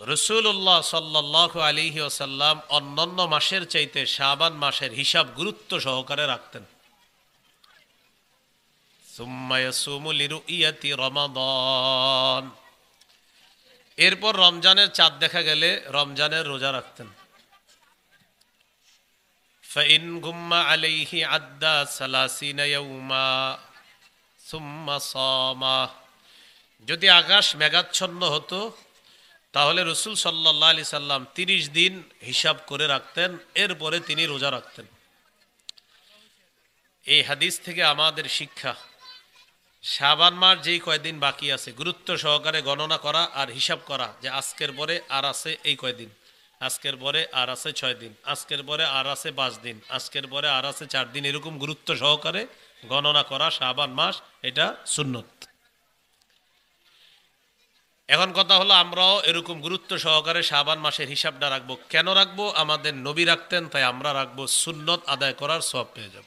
রাসূলুল্লাহ সাল্লাল্লাহু আলাইহি ওয়াসাল্লাম অন্যান্য মাসের চাইতে শাবান মাসের হিসাব গুরুত্ব সহকারে রাখতেন। সুম্মা ইয়াসুমু লিরুইয়াতি রমাদান, এরপর রমজানের চাঁদ দেখা গেলে রমজানের রোজা রাখতেন। ফাইন গুম্মা আলাইহি আদ্দা সালাসিনা ইয়াউমা সুম্মা সামা, যদি আকাশ মেঘাচ্ছন্ন হতো তাহলে রসুল সাল্লাল্লাহু আলাইহি সাল্লাম 30 দিন হিসাব করে রাখতেন, এরপরে তিনি রোজা রাখতেন। এই হাদিস থেকে আমাদের শিক্ষা, শাবান মাস যেই কয়দিন বাকি আছে গুরুত্ব সহকারে গণনা করা আর হিসাব করা, যে আজকের পরে আর আছে এই কয়দিন, আজকের পরে আর আছে 6 দিন, আজকের পরে আর আছে 5 দিন, আজকের পরে আর আছে 4 দিন, এরকম গুরুত্ব সহকারে গণনা করা শাবান মাস, এটা সুন্নত। এখন কথা হলো আমরাও এরকম গুরুত্ব সহকারে শাবান মাসের হিসাবটা রাখবো। কেন রাখবো? আমাদের নবী রাখতেন, তাই আমরা রাখবো, সুন্নত আদায় করার সওয়াব পেয়ে যাব।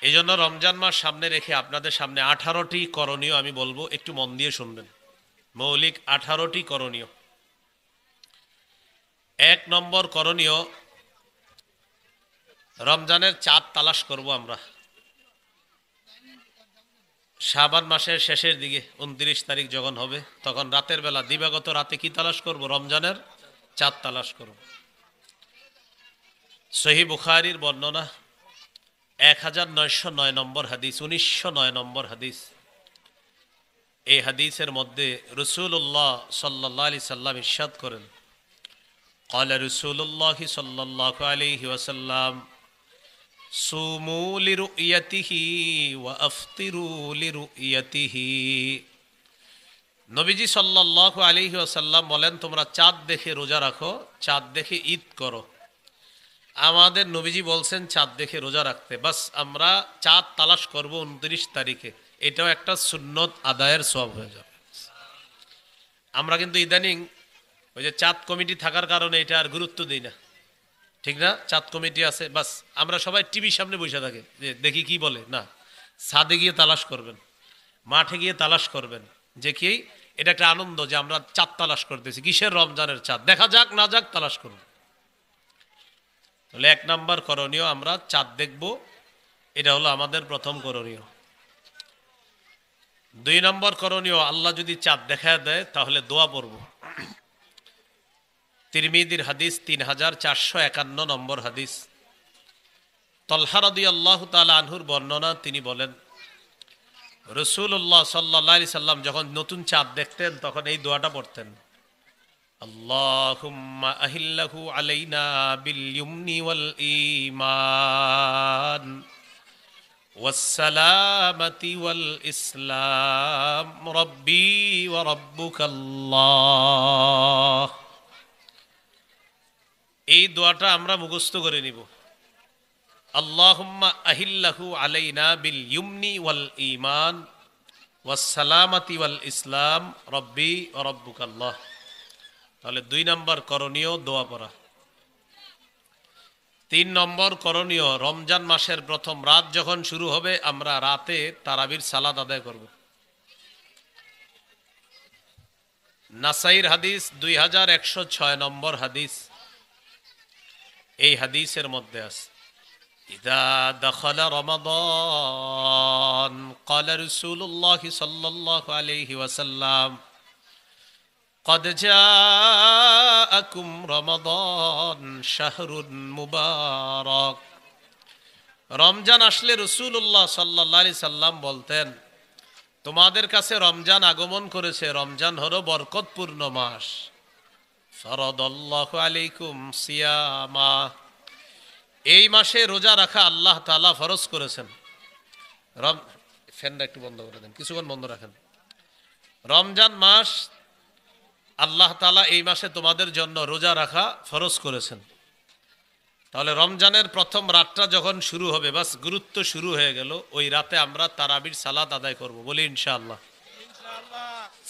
এই জন্য রমজান মাস সামনে রেখে আপনাদের সামনে 18টি করণীয় আমি বলবো, একটু মন দিয়ে শুনবেন। মৌলিক 18টি করণীয়। 1 নম্বর করণীয়, রমজানের চাঁদ তালাশ করব আমরা। শাবান মাসের শেষের দিকে 29 তারিখ যখন হবে, তখন রাতের বেলা দিবাগত রাতে কি তালাশ করব? রমজানের চাঁদ তালাশ করব। সহিহ বুখারীর বর্ণনা 1909 নম্বর হাদিস, 1909 নম্বর হাদিস। এই হাদিসের মধ্যে রাসূলুল্লাহ সাল্লাল্লাহু আলাইহি সাল্লাম ইরশাদ করেন, ক্বালা রাসূলুল্লাহ সাল্লাল্লাহু আলাইহি ওয়াসাল্লাম সুমু লিরুইয়াতিহি ওয়া আফতিরু লিরুইয়াতিহি। নবীজি সাল্লাল্লাহু আলাইহি ওয়াসাল্লাম বলেন, তোমরা চাঁদ দেখে রোজা রাখো, চাঁদ দেখে ঈদ করো। আমাদের নবীজি বলছেন চাঁদ দেখে রোজা রাখতে, বাস আমরা চাঁদ তালাশ করব 29 তারিখে, এটাও একটা সুন্নত আদায়ের সওয়াব হয়ে যাবে। আমরা কিন্তু ইদানিং ওই যে চাঁদ কমিটি থাকার কারণে এটা আর গুরুত্ব দিই না, ঠিক না? চাঁদ কমিটি আছে, বাস আমরা সবাই টিভির সামনে বসে থাকি যে দেখি কি বলে। না, ছাদে গিয়ে তালাশ করবেন, মাঠে গিয়ে তালাশ করবেন, যে কি এটা একটা আনন্দ যে আমরা চাঁদ তালাশ করতেছি। কিসের? রমজানের চাঁদ। দেখা যাক না যাক, তালাশ করুন। তাহলে 1 নম্বর করণীয়, আমরা চাঁদ দেখব, এটা হলো আমাদের প্রথম করণীয়। 2 নম্বর করণীয়, আল্লাহ যদি চাঁদ দেখা দেয় তাহলে দোয়া পড়ব। তিরমিজির হাদিস 3451 নম্বর হাদিস। তলহা রাদিয়াল্লাহু তাআলা আনহুর বর্ণনা, তিনি বলেন, রাসূলুল্লাহ সাল্লাল্লাহু আলাইহি সাল্লাম যখন নতুন চাঁদ দেখতেন তখন এই দোয়াটা পড়তেন, আল্লাহুম্মা আহিল্লাহু আলাইনা বিল ইয়ুমনি ওয়াল ঈমান ওয়াস সালামাতি ওয়াল ইসলাম রাব্বি ওয়া রাব্বুকাল্লাহ। এই দোয়াটা আমরা মুখস্থ করে নিব। আল্লাহুম্মা আহিল্লাহু আলাইনা বিল ইয়ুমনি ওয়াল ঈমান ওয়াস সালামাতি ওয়াল ইসলাম রাব্বি ওয়া রাব্বুকাল্লাহ। তাহলে 2 নম্বর করণীয় দোয়া পড়া। 3 নম্বর করণীয়, রমজান মাসের প্রথম রাত যখন শুরু হবে আমরা রাতে তারাবির সালাত আদায় করব। নাসাইর হাদিস 2106 নম্বর হাদিস। এই হাদিসের মধ্যে আছে, ইযা দাখালা রমাদান ক্বালা রাসূলুল্লাহ সাল্লাল্লাহু আলাইহি ওয়াসাল্লাম قد جاءكم رمضان شهر মুবারক। রমজান আসলে রাসূলুল্লাহ সাল্লাল্লাহু আলাইহি সাল্লাম বলতেন, তোমাদের কাছে রমজান আগমন করেছে, রমজান হলো বরকতপূর্ণ মাস। ফারাদাল্লাহু আলাইকুম সিয়ামা, এই মাসে রোজা রাখা আল্লাহ তাআলা ফরজ করেছেন। ফ্যানটা একটু বন্ধ করে দেন, কিছুক্ষণ বন্ধ রাখেন। রমজান মাস আল্লাহ তাআলা এই মাসে তোমাদের জন্য রোজা রাখা ফরজ করেছেন। তাহলে রমজানের প্রথম রাতটা যখন শুরু হবে, বাস গুরুত্ব শুরু হয়ে গেল, ওই রাতে আমরা তারাবির সালাত আদায় করব, বলি ইনশাআল্লাহ।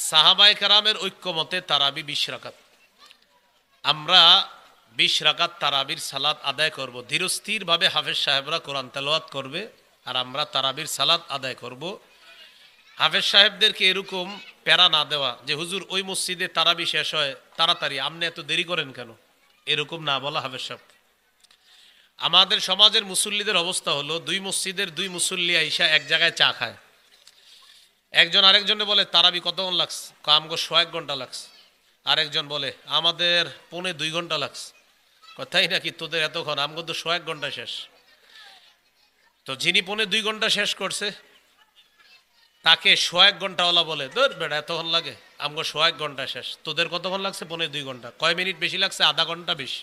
সাহাবায়ে কেরামের ঐক্যমতে তারাবি 20 রাকাত, আমরা 20 রাকাত তারাবির সালাত আদায় করব। ধীরস্থির ভাবে হাফেজ সাহেবরা কোরআন তেলাওয়াত করবে আর আমরা তারাবির সালাত আদায় করব। হাফেজ সাহেবদেরকে এরকম প্যারা না দেওয়া যে হুজুর ওই মসজিদে তারাবি শেষ হয় তাড়াতাড়ি, আপনি এত দেরি করেন কেন, এরকম না বলা হাফেজ সাহেব। আমাদের সমাজের মুসল্লিদের অবস্থা হলো, দুই মসজিদের দুই মুসল্লি আইসা এক জায়গায় চা খায়, একজন আরেকজনে বলে তারাবি কতক্ষণ লাগছে, আমগো 1 ঘন্টা লাগছে। আরেকজন বলে আমাদের 1.25 ঘন্টা লাগছে। কথাই নাকি তোদের এতক্ষণ, আমগো তো 1 ঘন্টা শেষ। তো যিনি 1.25 ঘন্টা শেষ করছে তাকে 1 ঘন্টাওয়ালা বলে ধর বেটা এতক্ষণ লাগে, আমগো 1 ঘন্টা শেষ, তোদের কতক্ষণ লাগছে 1.25 ঘন্টা, কয় মিনিট বেশি লাগছে, আধা ঘন্টা বেশি।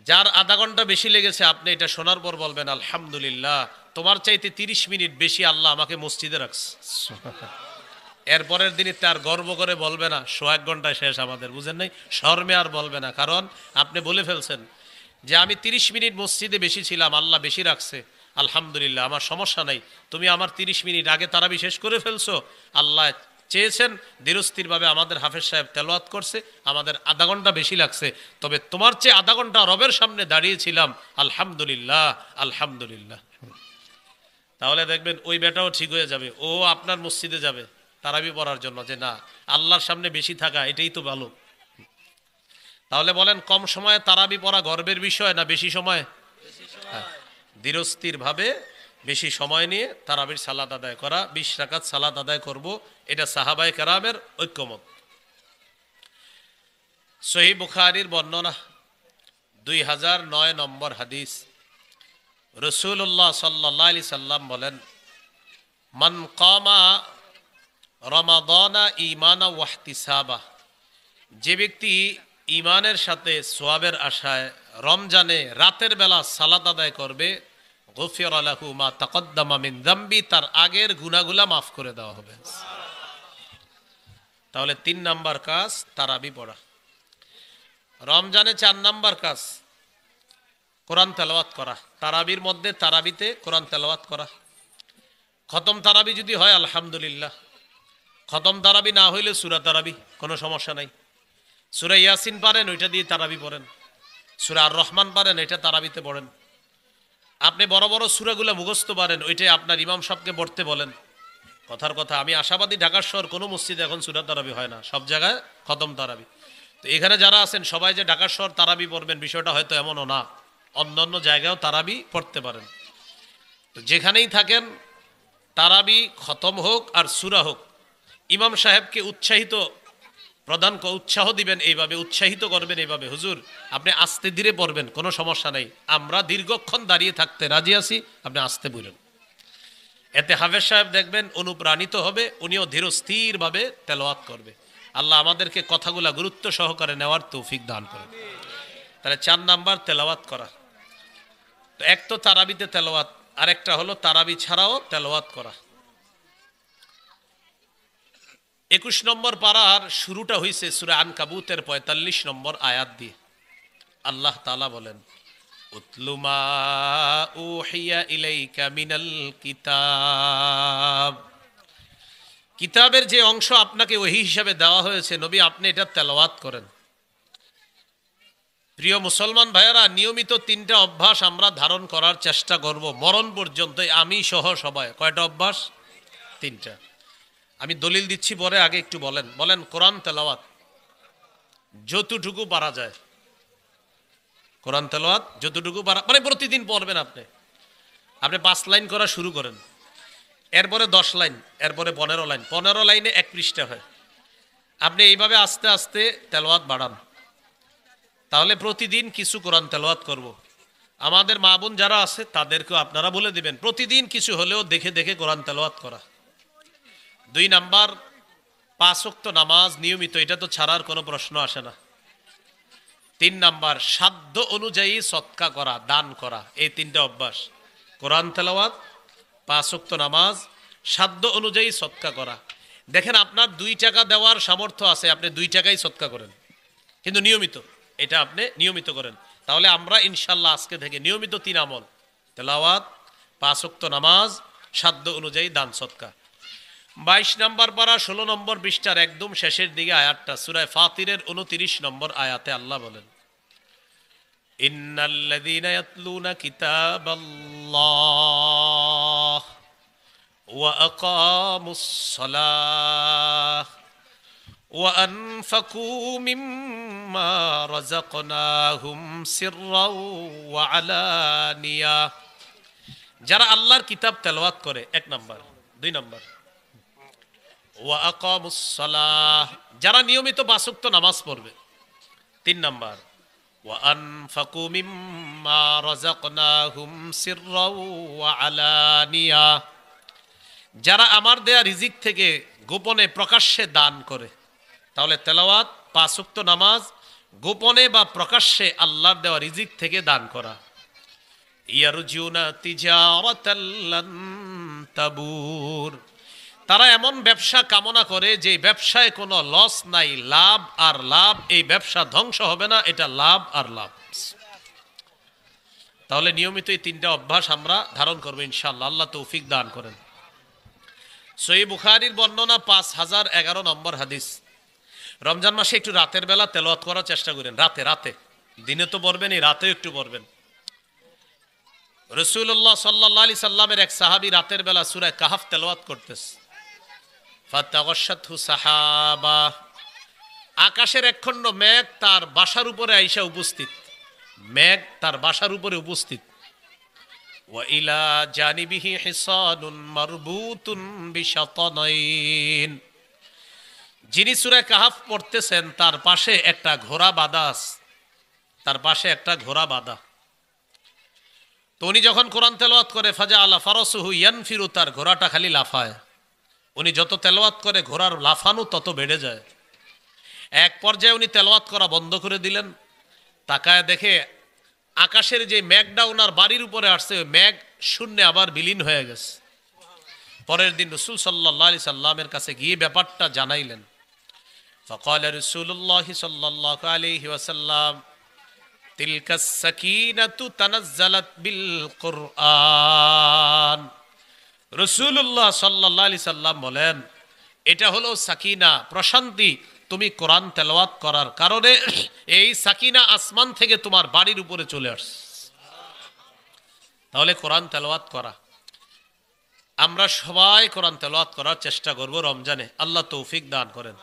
যার আধা ঘন্টা বেশি লেগেছে আপনি এটা শোনার পর বলবেন আলহামদুলিল্লাহ, তোমার চাইতে 30 মিনিট বেশি আল্লাহ আমাকে মসজিদে রাখছে। এরপরের দিনই তার গর্ব করে বলবে না 1 ঘন্টা শেষ আমাদের, বুঝেন নাই, শর্মে আর বলবে না, কারণ আপনি বলে ফেলছেন যে আমি 30 মিনিট মসজিদে বেশি ছিলাম, আল্লাহ বেশি রাখছে, আলহামদুলিল্লাহ আমার সমস্যা নাই। তুমি আমার 30 মিনিট আগে তারাবি শেষ করে ফেলছো, আল্লাহ চেয়েছেন ধীরস্থিরভাবে আমাদের হাফেজ সাহেব তেলাওয়াত করছে, আমাদের আধা ঘন্টা বেশি লাগছে, তবে তোমার চেয়ে আধা ঘন্টা রবের সামনে দাঁড়িয়েছিলাম, আলহামদুলিল্লাহ আলহামদুলিল্লাহ। তাহলে দেখবেন ওই বেটাও ঠিক হয়ে যাবে, ও আপনার মসজিদে যাবে তারাবি পড়ার জন্য, যে না আল্লাহর সামনে বেশি থাকা এটাই তো ভালো। তাহলে বলেন কম সময়ে তারাবি পড়া গর্বের বিষয় না বেশি সময়? ধীরস্থির ভাবে বেশি সময় নিয়ে তারাবির সালাত আদায় করা, 20 রাকাত সালাত আদায় করব, এটা সাহাবায়ে কেরামের ঐক্যমত। সহিহ বুখারীর বর্ণনা 2009 নম্বর হাদিস, রাসূলুল্লাহ সাল্লাল্লাহু আলাইহি সাল্লাম বলেন, মান কামা রমাদানা ঈমানা ওয়া ইহতিসাবা, যে ব্যক্তি ঈমানের সাথে সওয়াবের আশায় রমজানে রাতের বেলা সালাত আদায় করবে, গফিরা লাহু মা তাকদ্দামা মিন যামবি, তার আগের গুনাহগুলো মাফ করে দেওয়া হবে। তাহলে 3 নাম্বার কাজ তারাবি পড়া। রমজানে 4 নাম্বার কাজ কোরআন তেলাওয়াত করা, তারাবির মধ্যে তারাবিতে কোরআন তেলাওয়াত করা। খতম তারাবি যদি হয় আলহামদুলিল্লাহ, খতম তারাবি না হইলে সূরা তারাবি, কোনো সমস্যা নাই। সূরা ইয়াসিন পারেন ওইটা দিয়ে তারাবি পড়েন, সূরা আর রহমান পারেন এটা তারাবিতে পড়েন। আপনি বড় বড় সূরাগুলো মুখস্থ পারেন, ওইটাই আপনার ইমাম সাহেবকে পড়তে বলেন। কথার কথা, আমি আশাবাদী ঢাকার শহর কোনো মসজিদে এখন সূরা তারাবি হয় না, সব জায়গায় খতম তারাবি। তো এখানে যারা আছেন সবাই যে ঢাকার শহর তারাবি পড়বেন বিষয়টা হয়তো এমনও না, অন্যান্য জায়গায়ও তারাবি পড়তে পারেন। তো যেখানেই থাকেন তারাবি খতম হোক আর সূরা হোক, ইমাম সাহেবকে উৎসাহ দিবেন, এইভাবে উৎসাহিত করবেন এইভাবে, হুজুর আপনি আস্তে ধীরে পড়বেন, কোনো সমস্যা নাই, আমরা দীর্ঘক্ষণ দাঁড়িয়ে থাকতে রাজি আছি, আপনি আস্তে বলেন। এতে হাফেজ সাহেব দেখবেন অনুপ্রাণিত হবে, উনিও ধীরস্থিরভাবে তেলাওয়াত করবে। আল্লাহ আমাদেরকে কথাগুলা গুরুত্ব সহকারে নেওয়ার তৌফিক দান করেন। তাহলে 4 নাম্বার তেলাওয়াত করা। তো এক তো তারাবিতে তেলাওয়াত, আরেকটা হলো তারাবি ছাড়াও তেলাওয়াত করা। 21 নম্বর পারার শুরুটা হয়েছে সূরা আনকাবুতের 45 নম্বর আয়াত দিয়ে। আল্লাহ তাআলা বলেন, উতলু মা উহিয়া ইলাইকা মিনাল কিতাব, কিতাবের যে অংশ আপনাকে ওহী হিসাবে দেওয়া হয়েছে নবী আপনি এটা তেলাওয়াত করেন। প্রিয় মুসলমান ভাইয়েরা, নিয়মিত 3টা অভ্যাস আমরা ধারণ করার চেষ্টা করব মরণ পর্যন্ত, আমি সহ সবাই। কয়টা অভ্যাস? 3টা। আমি দলিল দিচ্ছি পরে, আগে একটু বলেন কোরআন তেলাওয়াত যতটুকু পারা যায়, কোরআন তেলাওয়াত যতটুকু পারা, মানে প্রতিদিন পড়বেন। আপনি 5 লাইন করা শুরু করেন, এরপরে 10 লাইন, এরপরে 15 লাইন, 15 লাইনে 1 পৃষ্ঠা হয়। আপনি এইভাবে আস্তে আস্তে তেলাওয়াত বাড়ান, তাহলে প্রতিদিন কিছু কোরআন তেলাওয়াত করব। আমাদের মা বোন যারা আছে তাদেরকেও আপনারা বলে দিবেন প্রতিদিন কিছু হলেও দেখে দেখে কোরআন তেলাওয়াত করা। 2 নাম্বার 5 ওয়াক্ত নামাজ নিয়মিত, এটা তো ছাড়ার কোনো প্রশ্ন আসে না। 3 নাম্বার সাধ্য অনুযায়ী সদকা করা, দান করা। এই 3টা অভ্যাস, কোরআন তেলাওয়াত, 5 ওয়াক্ত নামাজ, সাধ্য অনুযায়ী সদকা করা। দেখেন আপনার 2 টাকা দেওয়ার সামর্থ্য আছে, আপনি 2 টাকাই সদকা করেন, কিন্তু নিয়মিত, এটা আপনি নিয়মিত করেন। তাহলে আমরা ইনশাল্লাহ আজকে থেকে নিয়মিত 3 আমল, তেলাওয়াত, 5 ওয়াক্ত নামাজ, সাধ্য অনুযায়ী দান সদকা। 22 নাম্বার পারা 16 নম্বর পৃষ্ঠার একদম শেষের দিকে আয়াতটা, সূরা ফাতিরের 29 নম্বর আয়াতে আল্লাহ বলেন, ইন্নাল্লাযীনা ইয়াতলুনা কিতাবাল্লাহ ওয়া আকামুস সালাহ ওয়া আনফাকু মিম্মা রাযাকনাহুম সিররাও ওয়া আলানিয়া। যারা আল্লাহর কিতাব তেলাওয়াত করে, এক নাম্বার। দুই নাম্বার, ওয়া আকামুস সালাহ, যারা নিয়মিত পাঁচ ওয়াক্ত নামাজ পড়বে। তিন নাম্বার, ওয়া আনফাকু মিম্মা রাযাকনাহুম সিররাও ওয়া আলানিয়া, যারা আমার দেয়া রিজিক থেকে গোপনে প্রকাশ্যে দান করে। তাহলে তেলাওয়াত, পাঁচ ওয়াক্ত নামাজ, গোপনে বা প্রকাশ্যে আল্লাহর দেওয়া রিজিক থেকে দান করা। ইয়ারজুনা তিজারাতাল লান তাবুর, তারা এমন ব্যবসা কামনা করে যে ব্যবসায় কোনো লস নাই, লাভ আর লাভ, এই ব্যবসা ধ্বংস হবে না, এটা লাভ আর লাভ। তাহলে নিয়মিত এই তিনটা অভ্যাস আমরা ধারণ করবো ইনশাআল্লাহ, আল্লাহ তৌফিক দান করেন। সহিহ বুখারীর বর্ণনা 5011 নম্বর হাদিস। রমজান মাসে একটু রাতের বেলা তেলাওয়াত করার চেষ্টা করেন, রাতে দিনে তো পড়বেন, এই রাতেও একটু পড়বেন। রাসূলুল্লাহ সাল্লাল্লাহু আলাইহি সাল্লামের এক সাহাবী রাতের বেলা সূরা কাহফ তেলাওয়াত করতেছে। ফাতাগাশাতহু সাহাবা, আকাশের একখণ্ড মেঘ তার বাসার উপরে আইসা উপস্থিত, মেঘ তার বাসার উপরে উপস্থিত। ওয়া ইলা জানিবিহি হিসানুন মারবুতুন বিশাতানাইন, যিনি সূরা কাহফ পড়তেছেন তার পাশে একটা ঘোড়া বাঁধা আছে, তার পাশে একটা ঘোড়া বাঁধা। তো উনি যখন কোরআন তেলাওয়াত করে, ফাজা আলা ফারাসুহু ইয়ানফিরু, তার ঘোড়াটা খালি লাফায়। উনি যত তেলাওয়াত করে ঘোড়ার লাফানো তত বেড়ে যায়। এক পর্যায়ে উনি তেলাওয়াত করা বন্ধ করে দিলেন, তাকায় দেখে আকাশের যে মেঘটা ওনার বাড়ির উপরে আসছে, ওই মেঘ শূন্যে আবার বিলীন হয়ে গেছে। পরের দিন রাসূল সাল্লাল্লাহু আলাইহি সাল্লামের কাছে গিয়ে ব্যাপারটা জানাইলেন। ফাকালা রাসূলুল্লাহ সাল্লাল্লাহু আলাইহি ওয়াসাল্লাম, তিলকাস সাকিনাতু তানাজ্জালাত বিল কুরআন। রাসূলুল্লাহ সাল্লাল্লাহু আলাইহি সাল্লাম বলেন, এটা হলো সাকিনা, প্রশান্তি, তুমি কোরআন তেলাওয়াত করার কারণে এই সাকিনা আসমান থেকে তোমার বাড়ির উপরে চলে আসছে। তাহলে কোরআন তেলাওয়াত করা, আমরা সবাই কোরআন তেলাওয়াত করার চেষ্টা করব রমজানে, আল্লাহ তৌফিক দান করেন।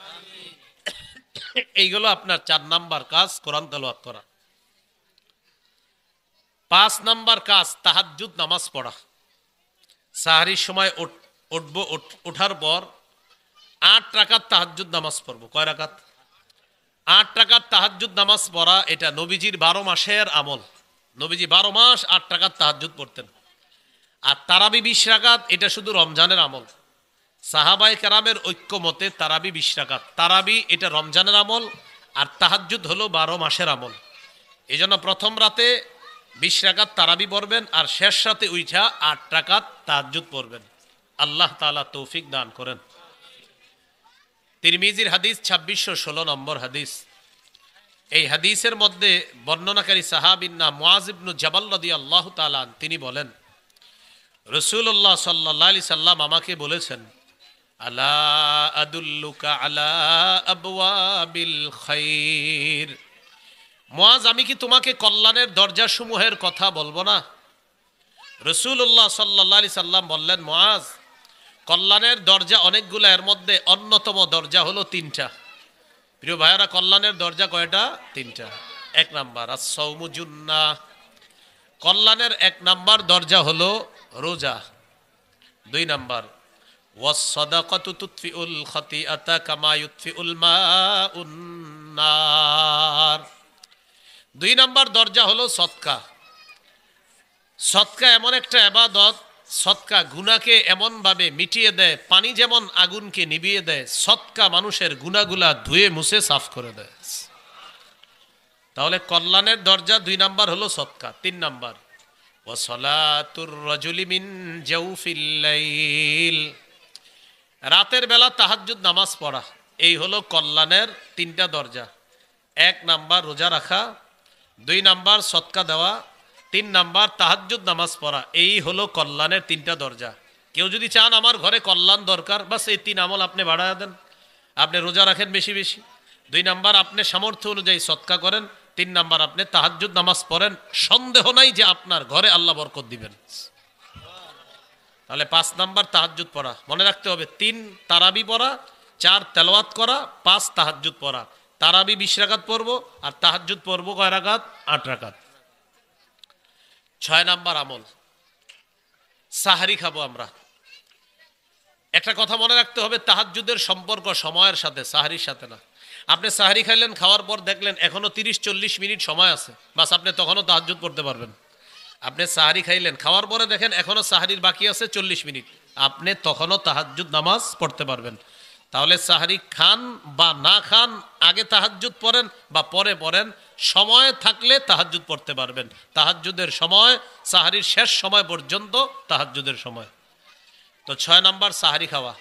এইগুলো আপনার 4 নাম্বার কাজ, কোরআন তেলাওয়াত করা। 5 নাম্বার কাজ, তাহাজ্জুদ নামাজ পড়া। সাহরির সময় উঠবো, ওঠার পর 8 রাকাত তাহাজ্জুদ নামাজ পড়বো। কয় রাকাত? 8 রাকাত তাহাজ্জুদ নামাজ পড়া, এটা নবীজির 12 মাসের আমল। নবীজি 12 মাস 8 রাকাত তাহাজ্জুদ পড়তেন। আর তারাবি 20 রাকাত, এটা শুধু রমজানের আমল। সাহাবায়ে কেরামের ঐক্য মতে তারাবি 20 রাকাত, তারাবি এটা রমজানের আমল, আর তাহাজ্জুদ হলো 12 মাসের আমল। এই জন্য প্রথম রাতে 20 রাকাত তারাবি পড়বেন, আর শেষ রাতে উঠা 8 রাকাত তাহাজ্জুদ পড়বেন। আল্লাহ তাআলা তৌফিক দান করেন। তিরমিজির হাদিস 2616 নম্বর হাদিস। এই হাদিসের মধ্যে বর্ণনাকারী সাহাবীর নাম মুআজ ইবনে জাবাল রাদিয়াল্লাহু তাআলা, তিনি বলেন, রাসূলুল্লাহ সাল্লাল্লাহু আলাইহি সাল্লাম আমাকে বলেছেন, আলা আদুল্লুকা আলা আবওয়াবিল খাইর। মুআজ, আমি কি তোমাকে কল্যাণের দরজাসমূহের কথা বলবো না? রাসূলুল্লাহ সাল্লাল্লাহু আলাইহি সাল্লাম বললেন, মুআজ, কল্যাণের দরজা অনেকগুলো, এর মধ্যে অন্যতম দরজা হলো 3টা। প্রিয় ভাইয়েরা, কল্যাণের দরজা কয়টা? 3টা। 1 নাম্বার আস-সাওমু জুন্নাহ, কল্যাণের 1 নাম্বার দরজা হলো রোজা। 2 নাম্বার ওয়াস-সাদাকাতু তুতফিউল খাতিআতা কামা ইউতফিউল মাউন নার। 2 নাম্বার দরজা হলো সদকা। সদকা এমন একটা ইবাদত, সদকা গুনাহকে এমন ভাবে মিটিয়ে দেয়, পানি যেমন আগুনকে নিভিয়ে দেয়, সদকা মানুষের গুনাহগুলা ধুয়ে মুছে সাফ করে দেয়। তাহলে কল্যাণের দরজা 2 নাম্বার হলো সদকা। 3 নাম্বার ওয়া সালাতুর রাজুলি মিন জাওফিল লাইল, রাতের বেলা তাহাজ্জুদ নামাজ পড়া। এই হলো কল্যাণের 3টা দরজা। 1 নাম্বার রোজা রাখা, 2 নাম্বার সদকা দেওয়া, 3 নাম্বার তাহাজ্জুদ নামাজ পড়া। এই হলো কল্যাণের 3টা দরজা। কেউ যদি চান আমার ঘরে কল্যাণ দরকার, বাস এই 3 আমল আপনি বাড়ায় দেন। আপনি রোজা রাখেন বেশি বেশি, 2 নাম্বার আপনি সামর্থ্য অনুযায়ী সদকা করেন, 3 নাম্বার আপনি তাহাজ্জুদ নামাজ পড়েন। সন্দেহ নাই যে আপনার ঘরে আল্লাহ বরকত দিবেন। তাহলে 5 নাম্বার তাহাজ্জুদ পড়া, মনে রাখতে হবে। 3 তারাবি পড়া, 4 তেলাওয়াত করা, 5 তাহাজ্জুদ পড়া। তারাবি 20 রাকাত পড়বো আর তাহাজ্জুদ পড়বো কয় রাকাত? 8 রাকাত। 6 নাম্বার আমল, সাহারি খাবো আমরা। একটা কথা মনে রাখতে হবে, তাহাজ্জুদের সম্পর্ক সময়ের সাথে, সাহারির সাথে না। আপনি সাহারি খাইলেন, খাওয়ার পর দেখলেন এখনো 30-40 মিনিট সময় আছে, বাস আপনি তখনও তাহাজ্জুদ পড়তে পারবেন। আপনি সাহারি খাইলেন, খাওয়ার পরে দেখেন এখনো সাহারির বাকি আছে 40 মিনিট, আপনি তখনও তাহাজ্জুদ নামাজ পড়তে পারবেন। তাহলে সাহারি খান বা না খান, আগে তাহাজ্জুদ পড়েন বা পরে পড়েন, সময় থাকলে তাহাজ্জুদ পড়তে পারবেন। তাহাজ্জুদের সময় সাহারির শেষ সময় পর্যন্ত তাহাজ্জুদের সময়। তো 6 নাম্বার সাহারি খাওয়া।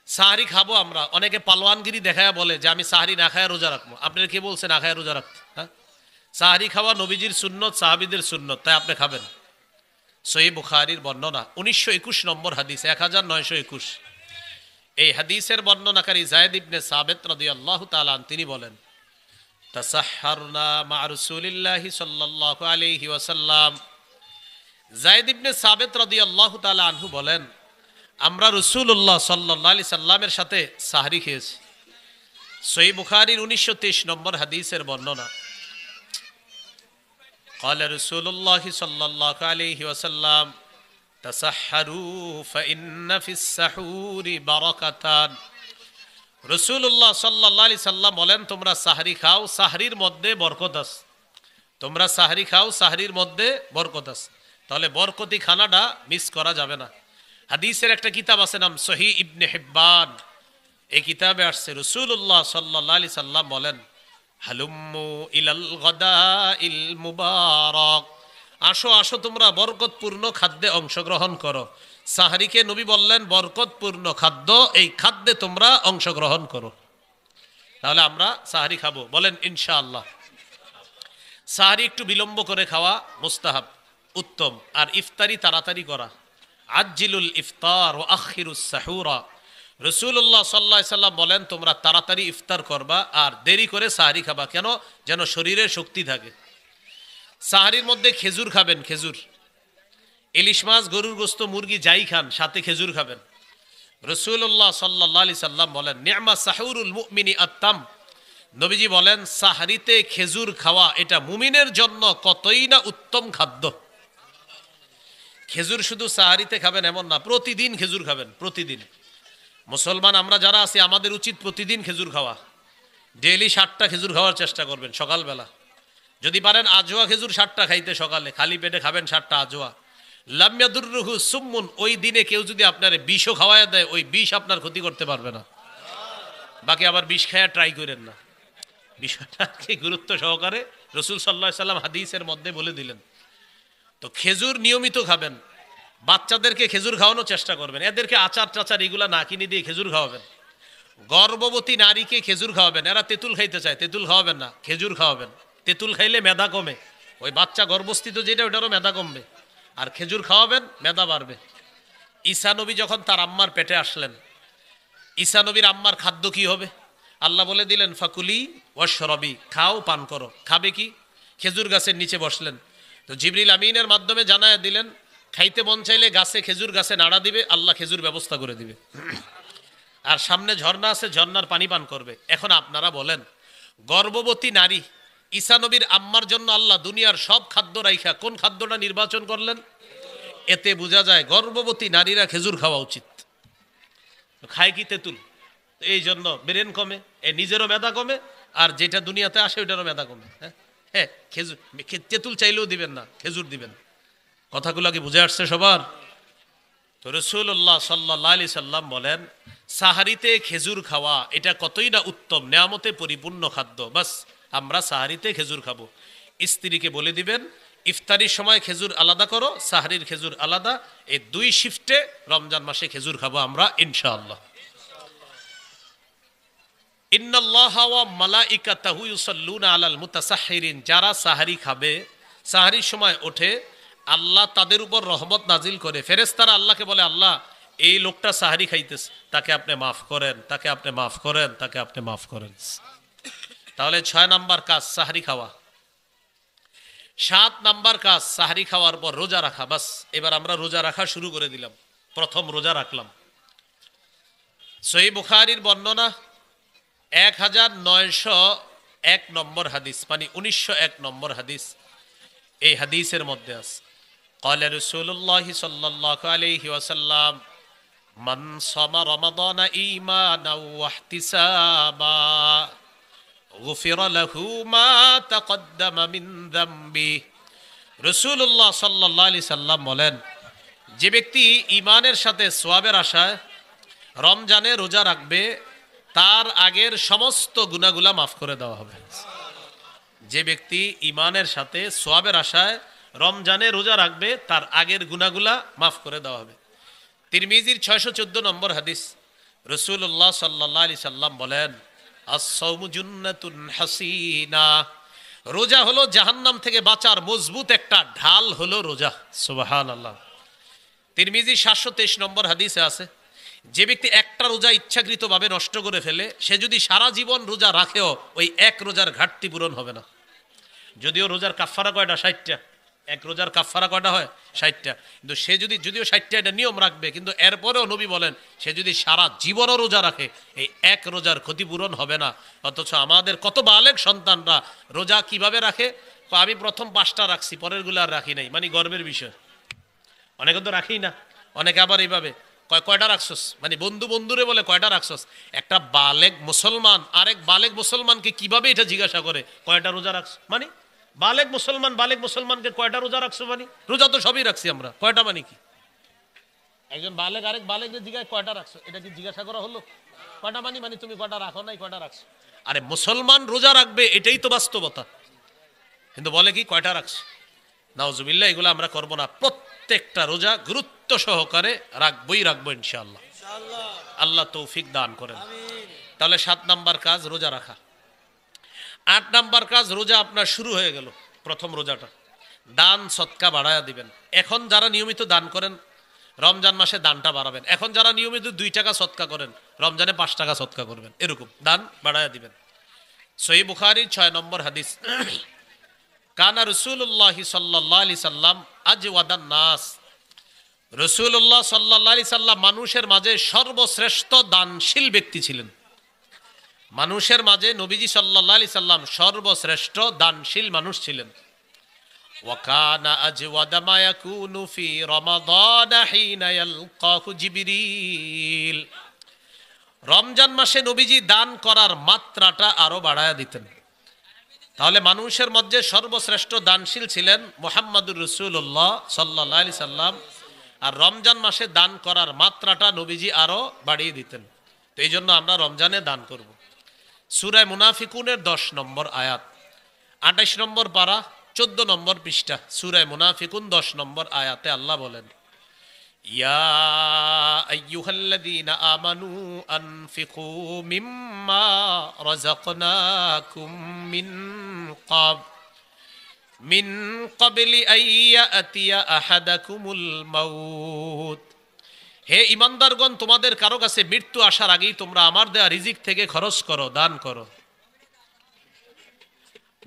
সাহারি খাবো আমরা। অনেকে পালোয়ানগিরি দেখায় বলে যে আমি সাহারি না খায় রোজা রাখবো। আপনার কে বলছে না খায় রোজা রাখতে? হ্যাঁ, সাহারি খাওয়া নবীজির সুন্নত, সাহাবীদের সুন্নত, তাই আপনি খাবেন। সহিহ বুখারীর বর্ণনা 1921 নম্বর হাদিস, 1921। এই হাদিসের বর্ণনাকারী যায়েদ ইবনে সাবিত রাদিয়াল্লাহু তাআলা তিনি বলেন, তাসাহহারনা মা রাসূলিল্লাহি সাল্লাল্লাহু আলাইহি ওয়াসাল্লাম। যায়েদ ইবনে সাবিত রাদিয়াল্লাহু তাআলা আনহু বলেন, আমরা রাসূলুল্লাহ সাল্লাল্লাহু আলাইহি সাল্লামের সাথে সাহরি খেয়েছি। সহিহ বুখারীর 1923 নম্বর হাদিসের বর্ণনা, قال رسول الله صلى الله عليه وسلم تسحروا فإن في السحور بركتان। রাসূলুল্লাহ সাল্লাল্লাহু আলাইহি সাল্লাম বলেন, তোমরা সাহরি খাও, সাহরির মধ্যে বরকত আছে। তোমরা সাহরি খাও, সাহরির মধ্যে বরকত আছে। তাহলে বরকতি খানাটা মিস করা যাবে না। হাদিসের একটা কিতাব আছে নাম সহিহ ইবনে হিব্বান। এই কিতাবে আসছে রাসূলুল্লাহ সাল্লাল্লাহু আলাইহি সাল্লাম বলেন, হালুম্মু ইলাল গাদাইল মুবারাক, আসো আসো তোমরা বরকতপূর্ণ খাদ্যে অংশগ্রহণ করো। সাহরিকে নবী বললেন বরকতপূর্ণ খাদ্য, এই খাদ্যে তোমরা অংশগ্রহণ করো। তাহলে আমরা সাহরি খাবো, বলেন ইনশাআল্লাহ। সাহরি একটু বিলম্ব করে খাওয়া মুস্তাহাব, উত্তম। আর ইফতারি তাড়াতাড়ি করা, আজ্জিলুল ইফতার ওয়া আখিরুস সাহুরা। রাসূলুল্লাহ সাল্লাল্লাহু আলাইহি সাল্লাম বলেন, তোমরা তাড়াতাড়ি ইফতার করবা আর দেরি করে সাহরি খাবা। কেন? যেন শরীরে শক্তি থাকে। সাহরির মধ্যে খেজুর খাবেন, খেজুর, ইলিশ মাছ, গরুর গোশত, মুরগি যাই খান, সাথে খেজুর খাবেন। রাসূলুল্লাহ সাল্লাল্লাহু আলাইহি সাল্লাম বলেন, নি'মা সাহুরুল মুমিনি আত-তাম। নবীজি বলেন, সাহরিতে খেজুর খাওয়া এটা মুমিনের জন্য কতই না উত্তম খাদ্য। খেজুর শুধু সাহরিতে খাবেন এমন না, প্রতিদিন খেজুর খাবেন, প্রতিদিন। মুসলমান আমরা যারা আছি আমাদের উচিত প্রতিদিন খেজুর খাওয়া। ডেইলি 60টা খেজুর খাওয়ার চেষ্টা করবেন সকালবেলা। যদি পারেন আজওয়া খেজুর 60টা খাইতে, সকালে খালি পেটে খাবেন 60টা আজওয়া। লাম ইয়াদুররুহু সুম্মুন, ওই দিনে কেউ যদি আপনার বিষও খাওয়ায় দেয়, ওই বিষ আপনার ক্ষতি করতে পারবে না। বাকি আবার বিষ খায়া ট্রাই করেন না। বিষয়টাকে গুরুত্ব সহকারে রাসূল সাল্লাল্লাহু আলাইহি সাল্লাম হাদিসের মধ্যে বলে দিলেন। তো খেজুর নিয়মিত খাবেন। বাচ্চাদেরকে খেজুর খাওয়ানোর চেষ্টা করবেন, এদেরকে আচার টাচার এগুলা না কিনে দিয়ে খেজুর খাওয়াবেন। গর্ভবতী নারীকে খেজুর খাওয়াবেন। এরা তেঁতুল খাইতে চায়, তেঁতুল খাওয়াবেন না, খেজুর খাওয়াবেন। তেঁতুল খাইলে মেধা কমে, ওই বাচ্চা গর্ভস্থিত যেটা ওটারও মেধা কমবে। আর খেজুর খাওয়াবেন, মেধা বাড়বে। ঈসা নবী যখন তার আম্মার পেটে আসলেন, ঈসা নবীর আম্মার খাদ্য কি হবে? আল্লাহ বলে দিলেন, ফাকুলি ওয়াশরাবি, খাও পান করো। খাবে কি? খেজুর গাছের নিচে বসলেন। তো জিবরিল আমিনের মাধ্যমে জানায় দিলেন, খাইতে মন চাইলে গাছে, খেজুর গাছে নাড়া দিবে, আল্লাহ খেজুর ব্যবস্থা করে দিবে। আর সামনে ঝর্ণা আছে, ঝর্ণার পানি পান করবে। এখন আপনারা বলেন, গর্ভবতী নারী ঈসা নবীর আম্মার জন্য আল্লাহ দুনিয়ার সব খাদ্য রাইখা কোন খাদ্যটা নির্বাচন করলেন? এতে বোঝা যায় গর্ভবতী নারীরা খেজুর খাওয়া উচিত। খায় কি? তেঁতুল। এই জন্য ব্রেন কমে, এ নিজেরও মেধা কমে, আর যেটা দুনিয়াতে আসে ওইটারও মেধা কমে। হ্যাঁ, খেজুর, তেঁতুল চাইলেও দিবেন না, খেজুর দিবেন। কথাগুলো কি বুঝে আসছে সবার? তো রাসূলুল্লাহ সাল্লাল্লাহু আলাইহি সাল্লাম বলেন, সাহারিতে খেজুর খাওয়া এটা কতই না উত্তম, নেয়ামতে পরিপূর্ণ খাদ্য। বাস আমরা সাহারিতে খেজুর খাবো। স্ত্রীকে বলে দিবেন, ইফতারির সময় খেজুর আলাদা করো, সাহারির খেজুর আলাদা। এই 2 শিফটে রমজান মাসে খেজুর খাবো আমরা ইনশাআল্লাহ। ইন্নাল্লাহা ওয়া মালাইকাতাহু ইউসাল্লুনা আলাল মুতাসাহহিরিন, যারা সাহারি খাবে, সাহারির সময় ওঠে, আল্লাহ তাদের উপর রহমত নাজিল করে। ফেরেশতারা আল্লাহকে বলে, আল্লাহ এই লোকটা সাহারি খাইতেছে, তাকে আপনি মাফ করেন, তাকে আপনি মাফ করেন, তাকে আপনি মাফ করেন। তাহলে 6 নাম্বার কাজ সাহারি খাওয়া। 7 নাম্বার কাজ সাহারি খাওয়ার পর রোজা রাখা। বাস এবার আমরা রোজা রাখা শুরু করে দিলাম। প্রথম রোজা রাখলাম। সহিহ বুখারীর বর্ণনা 1901 নম্বর হাদিস, মানে 1901 নম্বর হাদিস। এই হাদিসের মধ্যে আছে ক্বালা রাসূলুল্লাহ সাল্লাল্লাহু আলাইহি ওয়াসাল্লাম মান সামা রমাদানা ঈমানাও ওয়া ইহতিসাবা গুফিরা লাহু মা তাকদ্দামা মিন যামবি। রাসূলুল্লাহ সাল্লাল্লাহু আলাইহি সাল্লাম বলেন, যে ব্যক্তি ঈমানের সাথে সওয়াবের আশায় রমজানে রোজা রাখবে তার আগের সমস্ত গুনাহগুলা মাফ করে দেওয়া হবে। যে ব্যক্তি ঈমানের সাথে সওয়াবের আশায় রমজানে রোজা রাখবে তার আগের গুনাহগুলা মাফ করে দেওয়া হবে। তিরমিজির 614 নম্বর হাদিস, রাসূলুল্লাহ সাল্লাল্লাহু আলাইহি সাল্লাম বলেন, আস-সাওমু জুন্নাতুন হাসিনা। রোজা হলো জাহান্নাম থেকে বাঁচার মজবুত একটা ঢাল হলো রোজা। সুবহানাল্লাহ। তিরমিজি 723 নম্বর হাদিসে আছে, যে ব্যক্তি একটা রোজা ইচ্ছাকৃতভাবে নষ্ট করে ফেলে সে যদি সারা জীবন রোজা রাখেও ওই এক রোজার ঘাটতি পূরণ হবে না। যদিও রোজার কাফারা কয়টা? 60টা। এক রোজার কাফারা কয়টা হয়? 60টা। কিন্তু সে যদিও 60টা এটা নিয়ম রাখবে, কিন্তু এরপরেও নবী বলেন সে যদি সারা জীবনও রোজা রাখে এই এক রোজার ক্ষতিপূরণ হবে না। অথচ আমাদের কত বালেগ সন্তানরা রোজা কিভাবে রাখে? আমি প্রথম 5টা রাখছি, পরেরগুলো আর রাখি নাই, মানে গর্বের বিষয়। অনেকে তো রাখি না, অনেকে আবার এইভাবে কয়টা রাখছস, মানে বন্ধুরে বলে কয়টা রাখছস। একটা বালেগ মুসলমান আরেক বালেগ মুসলমানকে কিভাবে এটা জিজ্ঞাসা করে কয়টা রোজা রাখছ, মানে বালেগ মুসলমানকে কয়টা রোজা রাখছো, মানে রোজা তো সবই রাখছি আমরা, কয়টা মানে কি? একজন বালেগ আরেক বালেগের জিজ্ঞাসা কয়টা রাখছো, এটা কি জিজ্ঞাসা করা হলো? কয়টা মানে তুমি কয়টা রাখো নাই, কয়টা রাখছো? আরে মুসলমান রোজা রাখবে এটাই তো বাস্তবতা, কিন্তু বলে কি কয়টা রাখছো। নাউজুবিল্লাহ, এগুলো আমরা করব না। প্রত্যেকটা রোজা গুরুত্ব সহকারে রাখবো ইনশাআল্লাহ। আল্লাহ তৌফিক দান করেন। তাহলে 7 নাম্বার কাজ রোজা রাখা। 8 নাম্বার কাজ, রোজা আপনার শুরু হয়ে গেল, প্রথম রোজাটা, দান সদকা বাড়ায়া দিবেন। এখন যারা নিয়মিত দান করেন রমজান মাসে দানটা বাড়াবেন। এখন যারা নিয়মিত 2 টাকা সদকা করেন রমজানে 5 টাকা সদকা করবেন, এরকম দান বাড়ায়া দিবেন। সহিহ বুখারীর 6 নম্বর হাদিস, কানা রাসূলুল্লাহ সাল্লাল্লাহু আলাইহি সাল্লাম আজওয়াদান নাস। রাসূলুল্লাহ সাল্লাল্লাহু আলাইহি সাল্লাম মানুষের মাঝে সর্বশ্রেষ্ঠ দানশীল ব্যক্তি ছিলেন। মানুষের মাঝে নবীজি সাল্লাল্লাহু আলাইহি সাল্লাম সর্বশ্রেষ্ঠ দানশীল মানুষ ছিলেন। ওয়া কানা আজওয়াদা মা ইয়াকুনু ফি রমাদান হিনা ইয়ালকাহু জিবরিল। রমজান মাসে নবীজি দান করার মাত্রাটা আরো বাড়ায়া দিতেন। তাহলে মানুষের মধ্যে সর্বশ্রেষ্ঠ দানশীল ছিলেন মুহাম্মদুর রাসূলুল্লাহ সাল্লাল্লাহু আলাইহি সাল্লাম, আর রমজান মাসে দান করার মাত্রাটা নবীজি আরো বাড়িয়ে দিতেন। তো এই জন্য আমরা রমজানে দান করব। সূরা মুনাফিকুনের 10 নম্বর আয়াত, 28 নম্বর পারা, 14 নম্বর পৃষ্ঠা। সূরা মুনাফিকুন 10 নম্বর আয়াতে আল্লাহ বলেন, ইয়া আইয়ুহাল্লাযীনা আমানু আনফিকু মিম্মা রাযাকনাকুম মিন ক্বাবলি আইয়াতিয়া আহাদাকুমুল মাউত। হে ঈমানদারগণ, তোমাদের কারো কাছে মৃত্যু আসার আগেই তোমরা আমার দেয়া রিজিক থেকে খরচ করো, দান করো।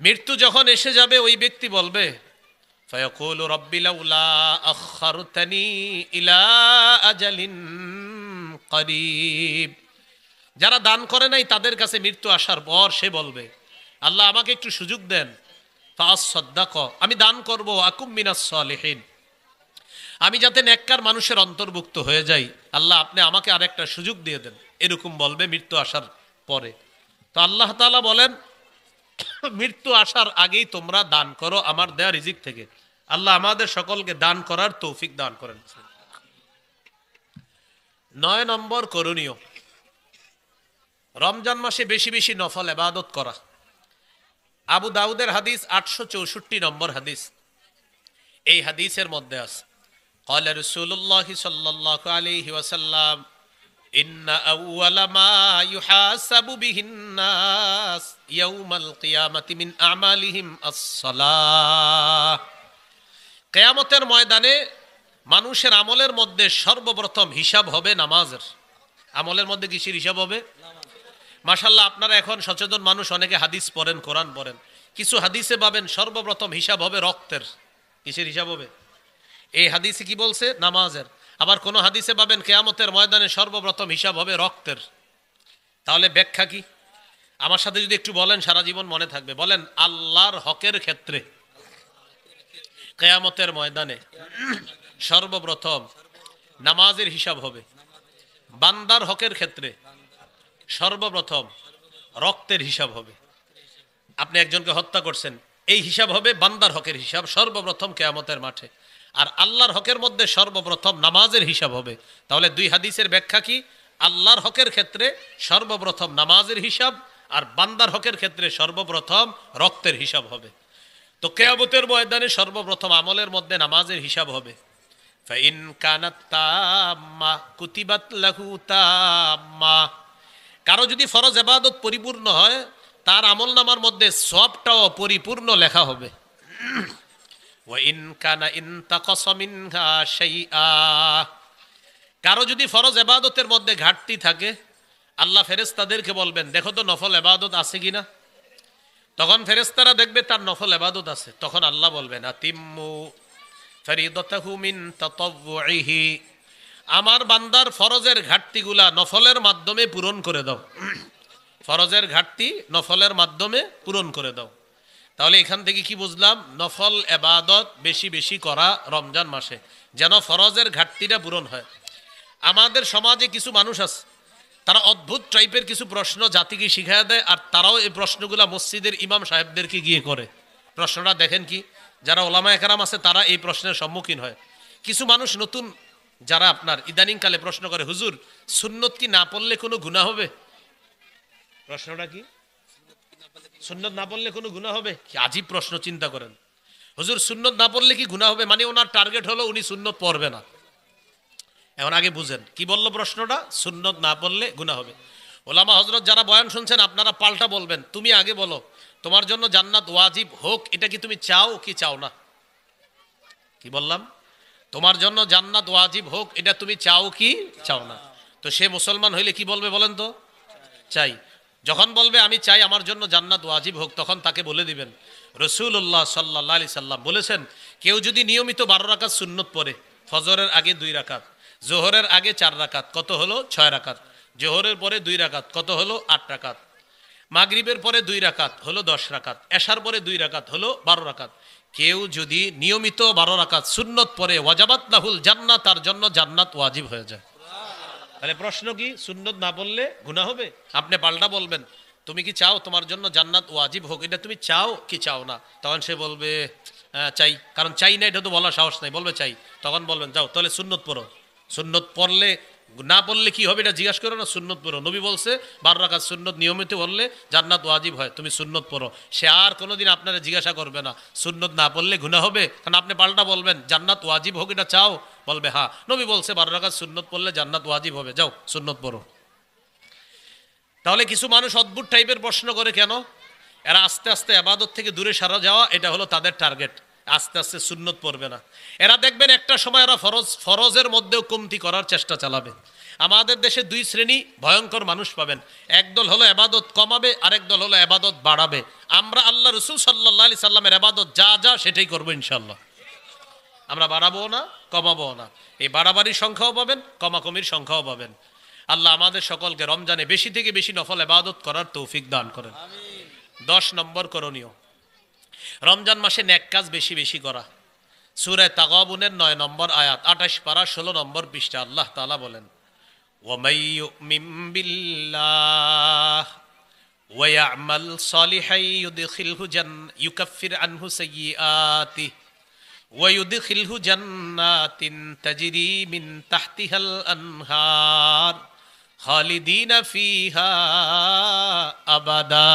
মৃত্যু যখন এসে যাবে ওই ব্যক্তি বলবে, ফায়াকুলু রাব্বি লাউলা আখখারতানি ইলা আজালিন করিব। যারা দান করে নাই তাদের কাছে মৃত্যু আসার পর সে বলবে, আল্লাহ আমাকে একটু সুযোগ দেন, ফাআসসাদদাক, আমি দান করব, আকুম মিনাস সালিহিন, আমি যাতে নেককার মানুষের অন্তর্ভুক্ত হয়ে যাই, আল্লাহ আপনি আমাকে আরেকটা সুযোগ দিয়ে দেন, এরকম বলবে মৃত্যু আসার পরে। তো আল্লাহ তাআলা বলেন, মৃত্যু আসার আগেই তোমরা দান করো আমার দেয়া রিজিক থেকে। আল্লাহ আমাদের সকলকে দান করার তৌফিক দান করেন। 9 নম্বর করণীয়, রমজান মাসে বেশি বেশি নফল ইবাদত করা। আবু দাউদের হাদিস 864 নম্বর হাদিস। এই হাদিসের মধ্যে আছে, ক্বালা রাসূলুল্লাহ সাল্লাল্লাহু আলাইহি ওয়াসাল্লাম, ইন্না আউওয়ালা মা ইউহাসাবু বিহিন নাস ইয়াউমাল কিয়ামাতি মিন আমালিহিম আস-সালাহ। কিয়ামতের ময়দানে মানুষের আমলের মধ্যে সর্বপ্রথম হিসাব হবে নামাজের। আমলের মধ্যে কিসের হিসাব হবে? মাশাআল্লাহ, আপনারা এখন সচেতন মানুষ, অনেকে হাদিস পড়েন, কোরআন পড়েন। কিছু হাদিসে পাবেন সর্বপ্রথম হিসাব হবে রক্তের। কিসের হিসাব হবে? এই হাদিসে কি বলছে? নামাজের। আবার কোন হাদিসে পাবেন কিয়ামতের ময়দানে সর্বপ্রথম হিসাব হবে রক্তের। তাহলে ব্যাখ্যা কি? আমার সাথে যদি একটু বলেন, সারা জীবন মনে থাকবে। বলেন, আল্লাহর হকের ক্ষেত্রে কিয়ামতের ময়দানে সর্বপ্রথম নামাজের হিসাব হবে। বান্দার হকের ক্ষেত্রে সর্বপ্রথম রক্তের হিসাব হবে। আপনি একজনকে হত্যা করছেন, এই হিসাব হবে বান্দার হকের হিসাব সর্বপ্রথম কিয়ামতের মাঠে। আর আল্লাহর হকের মধ্যে সর্বপ্রথম নামাজের হিসাব হবে। তাহলে দুই হাদিসের ব্যাখ্যা কি? আল্লাহর হকের ক্ষেত্রে সর্বপ্রথম নামাজের হিসাব, আর বান্দার হকের ক্ষেত্রে সর্বপ্রথম রক্তের হিসাব হবে। তো কিয়ামতের ময়দানে সর্বপ্রথম আমলের মধ্যে নামাজের হিসাব হবে। ফাইন কানাত তাম্মা কুতিবাত লাহু তাম্মা। কারো যদি ফরজ ইবাদত পরিপূর্ণ হয়, তার আমলনামার মধ্যে সবটাও পরিপূর্ণ লেখা হবে। ওয়া ইন কানা ইনতাকাসা মিনহা শাইআ। কারো যদি ফরজ ইবাদতের মধ্যে ঘাটতি থাকে, আল্লাহ ফেরেশতাদেরকে বলবেন, দেখো তো নফল ইবাদত আছে কিনা। তখন ফেরেশতারা দেখবে তার নফল ইবাদত আছে। তখন আল্লাহ বলবেন, আতিম্মু ফরিদাতাহু মিন তাতাওউহি। আমার বান্দার ফরজের ঘাটতিগুলা নফলের মাধ্যমে পূরণ করে দাও। ফরজের ঘাটতি নফলের মাধ্যমে পূরণ করে দাও। তাহলে এখান থেকে কি বুঝলাম? নফল ইবাদত বেশি বেশি করা রমজান মাসে, যেন ফরজের ঘাটতিটা পূরণ হয়। আমাদের সমাজে কিছু মানুষ আছে, তারা অদ্ভুত টাইপের কিছু প্রশ্ন জাতিকে শিখায় দেয়, আর তারাও এই প্রশ্নগুলা মসজিদের ইমাম সাহেবদেরকে গিয়ে করে। প্রশ্নটা দেখেন কি, যারা ওলামা একরাম আছে তারা এই প্রশ্নের সম্মুখীন হয়। কিছু মানুষ নতুন যারা আপনার ইদানিংকালে প্রশ্ন করে, হুজুর সুন্নত কি না পড়লে কোনো গুনাহ হবে? প্রশ্নটা কি? সুন্নত না পড়লে কোনো গুনাহ হবে? কি আজীব প্রশ্ন, চিন্তা করেন। হুজুর সুন্নত না পড়লে কি গুনাহ হবে? মানে ওনার টার্গেট হলো উনি সুন্নত পড়বে না। এখন আগে বুঝেন কি বললো প্রশ্নটা, সুন্নত না পড়লে গুনাহ হবে। ওলামা হযরত যারা বয়ান শুনছেন, আপনারা পাল্টা বলবেন, তুমি আগে বলো তোমার জন্য জান্নাত ওয়াজিব হোক, এটা কি তুমি চাও কি চাও না? কি বললাম? তোমার জন্য জান্নাত ওয়াজিব হোক, এটা তুমি চাও কি চাও না? তো সে মুসলমান হইলে কি বলবে বলেন তো? চাই। যখন বলবে আমি চাই আমার জন্য জান্নাত ওয়াজিব হোক, তখন তাকে বলে দিবেন রাসূলুল্লাহ সাল্লাল্লাহু আলাইহি সাল্লাম বলেছেন, কেউ যদি নিয়মিত 12 রাকাত সুন্নত পড়ে, ফজরের আগে 2 রাকাত, জোহরের আগে 4 রাকাত, কত হলো? 6 রাকাত। জোহরের পরে 2 রাকাত, কত হলো? 8 রাকাত। মাগরিবের পরে 2 রাকাত, হলো 10 রাকাত। এশার পরে 2 রাকাত, হলো 12 রাকাত। কেউ যদি নিয়মিত 12 রাকাত সুন্নত পড়ে, ওয়াজাবাত লাহুল জান্নাত, তার জন্য জান্নাত ওয়াজিব হয়ে যায়। তাহলে প্রশ্ন কি, সুন্নত না পড়লে গুনাহ হবে? আপনি পাল্টা বলবেন, তুমি কি চাও তোমার জন্য জান্নাত ওয়াজিব হোক, এটা তুমি চাও কি চাও না? তখন সে বলবে চাই। কারণ চাই না এটা তো বলার সাহস নাই, বলবে চাই। তখন বলবেন যাও তাহলে সুন্নত পড়ো। সুন্নত পড়লে, না পড়লে কি হবে এটা জিজ্ঞাসা করো না, সুন্নত পড়ো। নবী বলছে 12 রাকাত সুন্নত নিয়মিত পড়লে জান্নাত ওয়াজিব হয়, তুমি সুন্নত পড়ো। সে আর কোনোদিন আপনারা জিজ্ঞাসা করবে না সুন্নত না পড়লে গুনাহ হবে। কারণ আপনি পাল্টা বলবেন জান্নাত ওয়াজিব হোক এটা চাও, বলবে হ্যাঁ, নবী বলছে 12 রাকাত সুন্নত পড়লে জান্নাত ওয়াজিব হবে, যাও সুন্নত পড়ো। তাহলে কিছু মানুষ অদ্ভুত টাইপের প্রশ্ন করে কেন? এরা আস্তে আস্তে ইবাদত থেকে দূরে সরে যাওয়া, এটা হলো তাদের টার্গেট। আস্তে আস্তে সুন্নত পড়বে না। এরা দেখবেন একটা সময় এরা ফরজের মধ্যেও কমতি করার চেষ্টা চালাবে। আমাদের দেশে 2 শ্রেণী ভয়ঙ্কর মানুষ পাবেন। একদল হলো ইবাদত কমাবে, আরেক দল হলো ইবাদত বাড়াবে। আমরা আল্লাহ রাসূল সাল্লাল্লাহু আলাইহি সাল্লামের ইবাদত যা যা সেটাই করবো ইনশাআল্লাহ। আমরা বাড়াবো না, কমাবো না। এই বাড়াবাড়ির সংখ্যাও পাবেন, কমাকমির সংখ্যাও পাবেন। আল্লাহ আমাদের সকলকে রমজানে বেশি থেকে বেশি নফল ইবাদত করার তৌফিক দান করেন। 10 নম্বর করণীয়, রমজান মাসে নেক কাজ বেশি বেশি করা। সূরা তাগাবুনের 9 নম্বর আয়াত, 28 পারা 16 নম্বর পৃষ্ঠা আল্লাহ তাআলা বলেন, ওয়ামাই ইউমিন বিল্লাহ ওয়া ইয়ামাল সালিহান ইউকাফির আনহু সাইয়্যাতিহি ওয়া ইউদখিলহু জান্নাতিন তাজরি মিন তাহতিহাল আনহার খালিদিনা ফিহা আবাদা।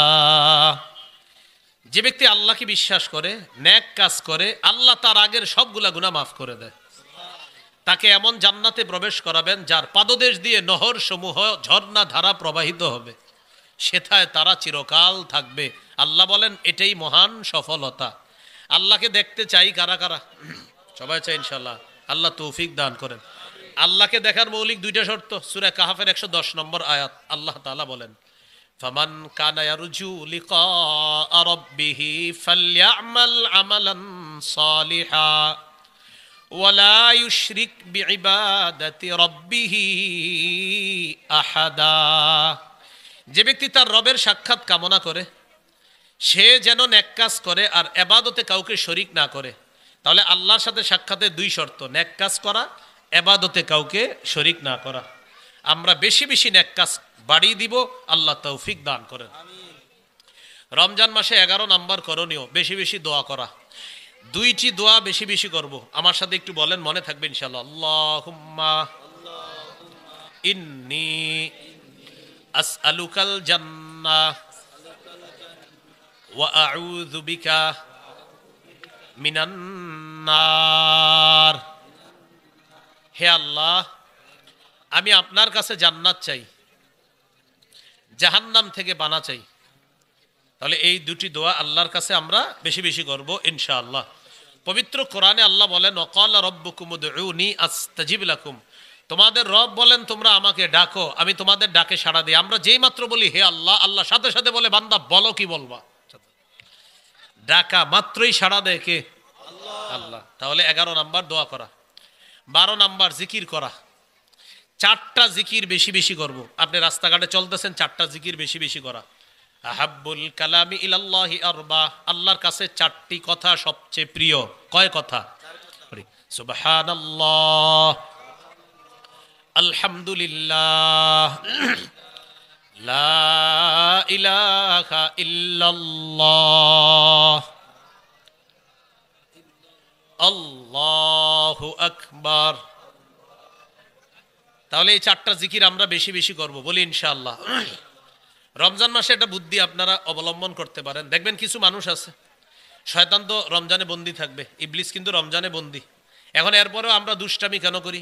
যে ব্যক্তি আল্লাহকে বিশ্বাস করে, নেক কাজ করে, আল্লাহ তার আগের সবগুলা গুনাহ মাফ করে দেয়। তাকে এমন জান্নাতে প্রবেশ করাবেন যার পাদদেশ দিয়ে নহর সমূহ ঝর্ণা ধারা প্রবাহিত হবে, সেথায় তারা চিরকাল থাকবে। আল্লাহ বলেন এটাই মহান সফলতা। আল্লাহকে দেখতে চাই কারা কারা? সবাই চাই ইনশাআল্লাহ। আল্লাহ তৌফিক দান করেন। আল্লাহকে দেখার মৌলিক 2টা শর্ত। সূরা কাহাফের 110 নম্বর আয়াত আল্লাহ তাআলা বলেন, ফামান কানা ইয়ারজু লিকা রাব্বিহি ফালইআমাল আমালান সালিহা ওয়ালা ইউশরিক বিইবাদাতি রাব্বিহি আহাদা। যে ব্যক্তি তার রবের সাক্ষাৎ কামনা করে সে যেন নেক কাজ করে আর ইবাদতে কাউকে শরিক না করে। তাহলে আল্লাহর সাথে সাক্ষাতের দুই শর্ত, নেক কাজ করা, ইবাদতে কাউকে শরিক না করা। আমরা বেশি বেশি নেক কাজ বাড়িয়ে দিব, আল্লাহ তৌফিক দান করেন। রমজান মাসে 11 নম্বর করণীয় বেশি বেশি দোয়া করা। দুইটি দোয়া বেশি বেশি করব, আমার সাথে একটু বলেন, মনে থাকবে ইনশাআল্লাহ। আল্লাহুম্মা ইন্নী আসআলুকাল জান্নাহ ওয়া আউযু বিকা মিনান নার। হে আল্লাহ, আমি আপনার কাছে জান্নাত চাই, জাহান্নাম থেকে পানা চাই। তাহলে এই দুটি দোয়া আল্লাহর কাছে আমরা বেশি বেশি করব ইনশাআল্লাহ। পবিত্র কোরআনে আল্লাহ বলেন, ওয়াকালা রাব্বুকুম উদউনি আস্তাজিব লাকুম। তোমাদের রব বলেন তোমরা আমাকে ডাকো, আমি তোমাদের ডাকে সাড়া দিই। আমরা যেই মাত্র বলি হে আল্লাহ, আল্লাহ সাথে সাথে বলে বান্দা বলো কি বলবা। ডাকা মাত্রই সাড়া দেয় কে? আল্লাহ। তাহলে 11 নাম্বার দোয়া করা। 12 নাম্বার জিকির করা। 4টা জিকির বেশি বেশি করব। আপনি রাস্তাঘাটে চলতেছেন, 4টা জিকির বেশি বেশি করা। আহাব্বুল কালামি ইলাল্লাহি আরবা। আল্লাহর কাছে 4টি কথা সবচেয়ে প্রিয়। কয় কথা? সুবহানাল্লাহ, আলহামদুলিল্লাহ, লা ইলাহা ইল্লাল্লাহ, আল্লাহু আকবার। তাহলে এই 4টা জিকির আমরা বেশি বেশি করব, বলি ইনশাআল্লাহ। রমজান মাসে একটা বুদ্ধি আপনারা অবলম্বন করতে পারেন। দেখবেন কিছু মানুষ আছে, শয়তান তো রমজানে বন্দি থাকবে, ইবলিস কিন্তু রমজানে বন্দি। এখন এরপরেও আমরা দুষ্টামি কেন করি?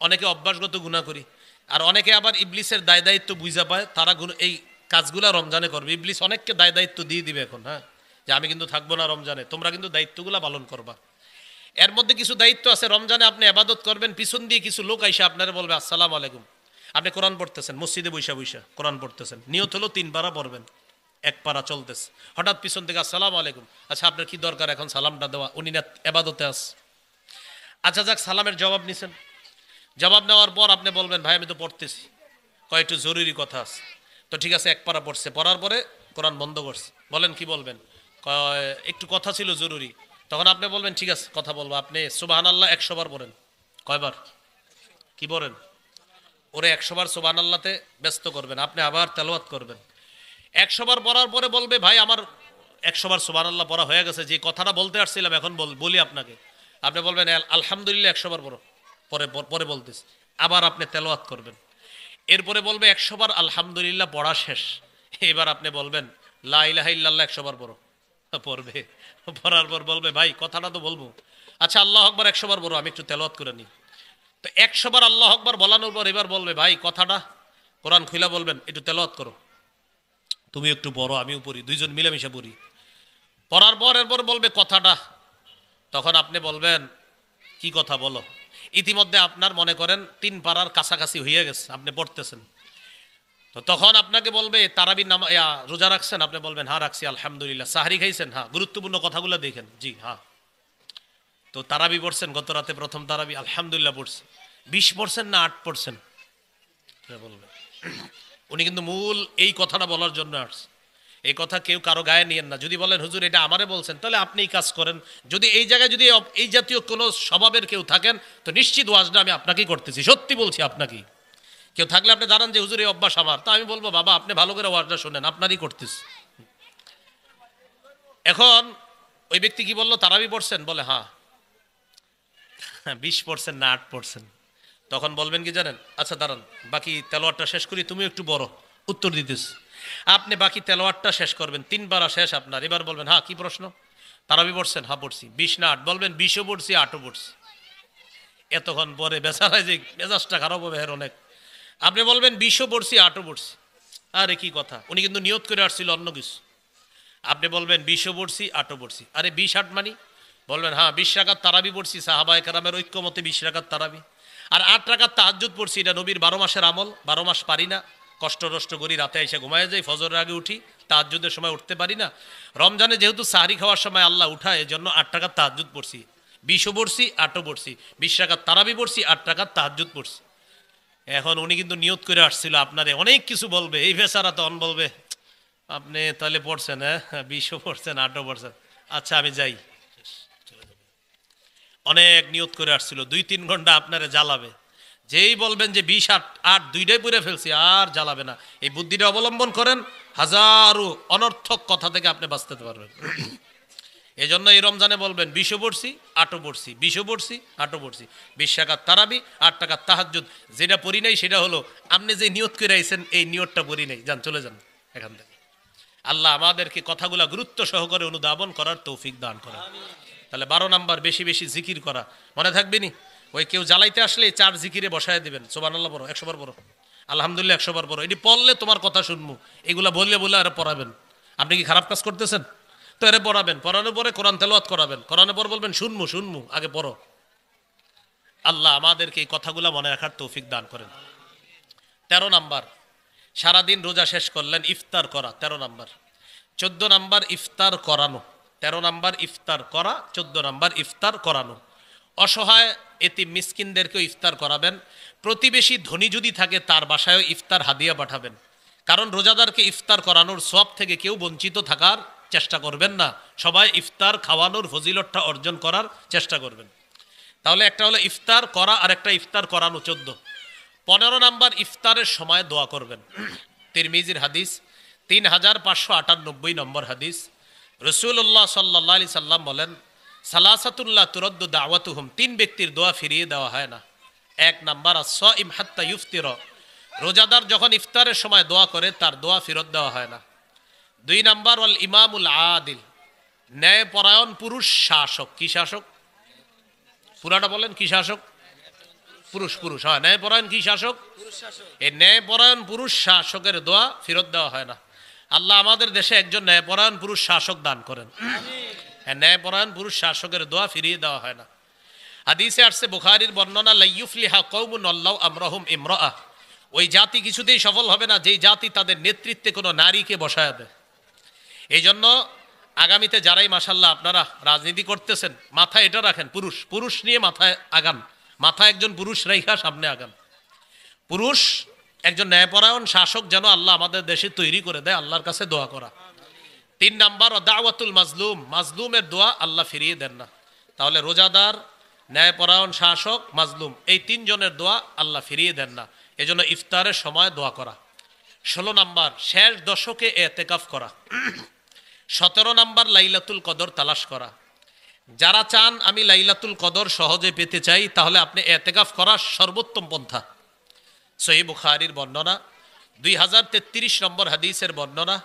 অনেকে অভ্যাসগত গুনাহ করি, আর অনেকে আবার ইবলিসের দায় দায়িত্ব বুঝা পায়, তারা এই কাজগুলা রমজানে করবে। ইবলিস অনেককে দায় দায়িত্ব দিয়ে দিবে এখন, হ্যাঁ, যে আমি কিন্তু থাকবো না রমজানে, তোমরা কিন্তু দায়িত্বগুলা পালন করবা। এর মধ্যে কিছু দায়িত্ব আছে, রমজানে আপনি ইবাদত করবেন, পিছন দিয়ে কিছু লোক আইসা আপনারা বলবে আসসালামু আলাইকুম। আপনি কোরআন পড়তেছেন, মসজিদে বৈশা বৈশা কোরআন পড়তেছেন, নিয়ত হলো 3 পারা পড়বেন, 1 পারা চলতেছে, হঠাৎ পিছন থেকে আসসালামু আলাইকুম। আচ্ছা, আপনার কি দরকার এখন সালামটা দেওয়া? উনি না ইবাদতে আস। আচ্ছা যাক, সালামের জবাব নিছেন। জবাব নেওয়ার পর আপনি বলবেন ভাই আমি তো পড়তেছি, কয় একটু জরুরি কথা আছে। তো ঠিক আছে, 1 পারা পড়ছে, পড়ার পরে কোরআন বন্ধ করছে। বলেন কি বলবেন? কয় একটু কথা ছিল জরুরি। তখন আপনি বলবেন ঠিক আছে কথা বলবো। আপনি সুবহানাল্লাহ 100 বার পড়েন। কয়বার? কি বলেন? ওরে 100 বার সুবহানাল্লাহতে ব্যস্ত করবেন, আপনি আবার তেলাওয়াত করবেন। 100 বার পড়ার পরে বলবে ভাই আমার 100 বার সুবহানাল্লাহ পড়া হয়ে গেছে, যে কথাটা বলতে আসছিলাম এখন বলি আপনাকে। আপনি বলবেন আলহামদুলিল্লাহ 100 বার পড়ো, পরে বলতেছি। আবার আপনি তেলাওয়াত করবেন। এরপরে বলবে 100 বার আলহামদুলিল্লাহ পড়া শেষ। এবার আপনি বলবেন লা ইলাহা ইল্লাল্লাহ 100 বার পড়ো। পড়বে, পড়ার পর বলবে ভাই কথাটা তো বলবো। আচ্ছা আল্লাহু আকবার 100 বার পড়ো, আমি একটু তেলাওয়াত করে নিই। তো 100 বার আল্লাহু আকবার বলানোর পর এবার বলবে ভাই কথাটা, কোরআন খুলে বলবেন একটু তেলাওয়াত করো, তুমি একটু পড়ো আমিও পড়ি, দুইজন মিলেমিশে পড়ি। পড়ার পর এরপর বলবে কথাটা, তখন আপনি বলবেন কি কথা বলো। ইতিমধ্যে আপনার মনে করেন 3 পারার কাছাকাছি হয়ে গেছে, আপনি পড়তেছেন। তো তখন আপনাকে বলবে তারাবির নাম রোজা রাখছেন? আপনি বলবেন হ্যাঁ রাখছি আলহামদুলিল্লাহ। সাহরি খাইছেন? হ্যাঁ। গুরুত্বপূর্ণ কথাগুলো দেখেন, জি হ্যাঁ। তো তারাবি পড়ছেন গত রাতে, প্রথম তারাবি আলহামদুলিল্লাহ পড়ছে। 20 পড়ছেন না 8 পড়ছেন? বলবেন। উনি কিন্তু মূল এই কথাটা বলার জন্য আসছে। এই কথা কেউ কারো গায়ে নিয়েন না। যদি বলেন হুজুর এটা আমারে বলছেন, তাহলে আপনি এই কাজ করেন। যদি এই জায়গায় যদি এই জাতীয় কোনো স্বভাবের কেউ থাকেন, তো নিশ্চিত ওয়াজটা আমি আপনাকেই করতেছি, সত্যি বলছি আপনাকেই। কেউ থাকলে আপনি জানান যে হুজুর এই অভ্যাস আমার, তা আমি বলবো বাবা আপনি ভালো করে ওয়াজটা শোনেন, আপনারই করতেছি। এখন ওই ব্যক্তি কি বললো তারাবি পড়ছেন? বলে হ্যাঁ। 20 পড়ছেন না 8 পড়ছেন? তখন বলবেন কি জানেন? আচ্ছা দাঁড়ান বাকি তেলাওয়াতটা শেষ করি, তুমি একটু বড় উত্তর দিতেছ। আপনি বাকি তেলাওয়াতটা শেষ করবেন, 3 পারা শেষ আপনার। এবার বলবেন হ্যাঁ কি প্রশ্ন? তারাবি পড়ছেন? হ্যাঁ পড়ছি। 20 না 8? বলবেন 20ও পড়ছি 8ও পড়ছি। এতক্ষণ পরে বেচারায় যে মেজাজটা খারাপ হবে এর অনেক। আপনি বলবেন 20ও পড়ছি 8ও পড়ছি। আরে কি কথা, উনি কিন্তু নিয়ত করে আসছিল অন্য কিছু। আপনি বলবেন 20ও পড়ছি 8ও পড়ছি। আরে 20 8 মানি? বলবেন হ্যাঁ 20 রাকাত তারাবি পড়ছি, সাহাবায়ে কেরামের ঐক্যমতে 20 রাকাত তারাবি। আর 8 রাকাত তাহাজ্জুদ পড়ছি, এটা নবীর 12 মাসের আমল। 12 মাস পারি না, কষ্ট নষ্ট করি, রাতে এসে ঘুমায় যাই, ফজরের আগে উঠি, তাহাজ্জুদের সময় উঠতে পারি না। রমজানে যেহেতু সাহরি খাওয়ার সময় আল্লাহ উঠায়, এজন্য 8 রাকাত তাহাজ্জুদ পড়ছি। 20ও পড়ছি 8ও পড়ছি, 20 রাকাত তারাবি পড়ছি, 8 রাকাত তাহাজ্জুদ পড়ছি। এখন উনি কিন্তু নিয়ত করে আসছিল আপনারে অনেক কিছু বলবে, এই বেচারা তখন বলবে আপনি তাহলে পড়ছেন, হ্যাঁ 20ও পড়ছেন 8ও পড়ছেন, আচ্ছা আমি যাই। অনেক নিয়ত করে আসছিল, 2-3 ঘন্টা আপনারে জ্বালাবে। যেই বলবেন যে 20 8 দুইটাই পড়ে ফেলছি, আর জ্বালাবে না। এই বুদ্ধিটা অবলম্বন করেন, হাজারো অনর্থক কথা থেকে আপনি বাঁচতে পারবেন। এই জন্য এই রমজানে বলবেন 20ও পড়ছি 8ও পড়ছি, 20ও পড়ছি 8ও পড়ছি, 20 রাকাত তারাবি, 8 রাকাত তাহাজ্জুদ। যেটা পড়ি নাই সেটা হলো আপনি যে নিয়ত করে আইছেন এই নিয়তটা পড়ি নাই, যান চলে যান এখান থেকে। আল্লাহ আমাদেরকে কথাগুলা গুরুত্ব সহকারে অনুধাবন করার তৌফিক দান করেন। তাহলে 12 নাম্বার, বেশি বেশি জিকির করা। মনে থাকবে নি, ওই কেউ জ্বালাইতে আসলে 4 জিকিরে বসায় দিবেন। সুবহানাল্লাহ বড় 100 বার বড়, আলহামদুলিল্লাহ 100 বার বড়, এটি পড়লে তোমার কথা শুনবো। এগুলা বললে বলে আর পড়াবেন। আপনি কি খারাপ কাজ করতেছেন? তো এরে পড়াবেন, পড়ানোর পরে কোরআন তেলাওয়াত করাবেন, কোরআনের পর বলবেন শুনমু শুনমু, আগে পড়ো। আল্লাহ আমাদেরকে এই কথাগুলা মনে রাখার তৌফিক দান করেন। 13 নাম্বার, সারাদিন রোজা শেষ করলেন, ইফতার করা 13 নাম্বার। 14 নাম্বার ইফতার করানো। 13 নাম্বার ইফতার করা, 14 নাম্বার ইফতার করানো। অসহায় এতিম মিসকিনদেরকেও ইফতার করাবেন। প্রতিবেশী ধনী যদি থাকে তার বাসায়ও ইফতার হাদিয়া পাঠাবেন। কারণ রোজাদারকে ইফতার করানোর সওয়াব থেকে কেউ বঞ্চিত থাকার চেষ্টা করবেন না, সবাই ইফতার খাওয়ানোর ফজিলতটা অর্জন করার চেষ্টা করবেন। তাহলে একটা হলো ইফতার করা আর একটা ইফতার করানো 14। 15 নাম্বার ইফতারের সময় দোয়া করবেন। তিরমিজির হাদিস 3598 নম্বর হাদিস, রাসূলুল্লাহ সাল্লাল্লাহু আলাইহি সাল্লাম বলেন, সালাসাতুল্লাহ তুরদ্দু দাওয়াতুহুম, 3 ব্যক্তির দোয়া ফিরিয়ে দেওয়া হয় না। 1 নাম্বার আস-সাইম হাত্তা ইফতির, রোজাদার যখন ইফতারের সময় দোয়া করে তার দোয়া ফেরত দেওয়া হয় না। 2 নাম্বার ওয়াল ইমামুল আদিল, ন্যায়পরায়ণ পুরুষ শাসক। কি শাসক? পুরাটা বলেন, কি শাসক? পুরুষ, পুরুষ, হ্যাঁ ন্যায়পরায়ণ কি শাসক? এই ন্যায়পরায়ণ পুরুষ শাসকের দোয়া ফেরত দেওয়া হয় না। আল্লাহ আমাদের দেশে একজন ন্যায়পরায়ণ পুরুষ শাসক দান করেন। ন্যায়পরায়ণ পুরুষ শাসকের দোয়া ফিরিয়ে দেওয়া হয় না। হাদিসে আসছে, বুখারীর বর্ণনা, লাইয়ুফলিহা কওমুন আল্লাহু আমরাহুম ইমরাআহ, ওই জাতি কিছুতেই সফল হবে না যেই জাতি তাদের নেতৃত্বে কোনো নারীকে বসায় দেয়। এই জন্য আগামীতে যারাই মাশাল্লাহ আপনারা রাজনীতি করতেছেন, মাথায় এটা রাখেন, পুরুষ পুরুষ নিয়ে মাথায় আগান, মাথায় একজন পুরুষ রেখা সামনে আগান। পুরুষ একজন ন্যায়পরায়ণ শাসক যেন আল্লাহ আমাদের দেশে তৈরি করে দেয়, আল্লাহর কাছে দোয়া করা। 3 নাম্বার দাওয়াতুল মাজলুম, মাজলুমের দোয়া আল্লাহ ফিরিয়ে দেন না। তাহলে রোজাদার, ন্যায়পরায়ণ শাসক, মাজলুম, এই 3 জনের দোয়া আল্লাহ ফিরিয়ে দেন না। এজন্য ইফতারের সময় দোয়া করা। 16 নাম্বার শেষ দশকে এতেকাফ করা। 17 নাম্বার লাইলাতুল কদর তালাশ করা। যারা চান আমি লাইলাতুল কদর সহজে পেতে চাই, তাহলে আপনি এতেকাফ করার সর্বোত্তম পন্থা। সহিহ বুখারীর বর্ণনা, 2033 নম্বর হাদিসের বর্ণনা,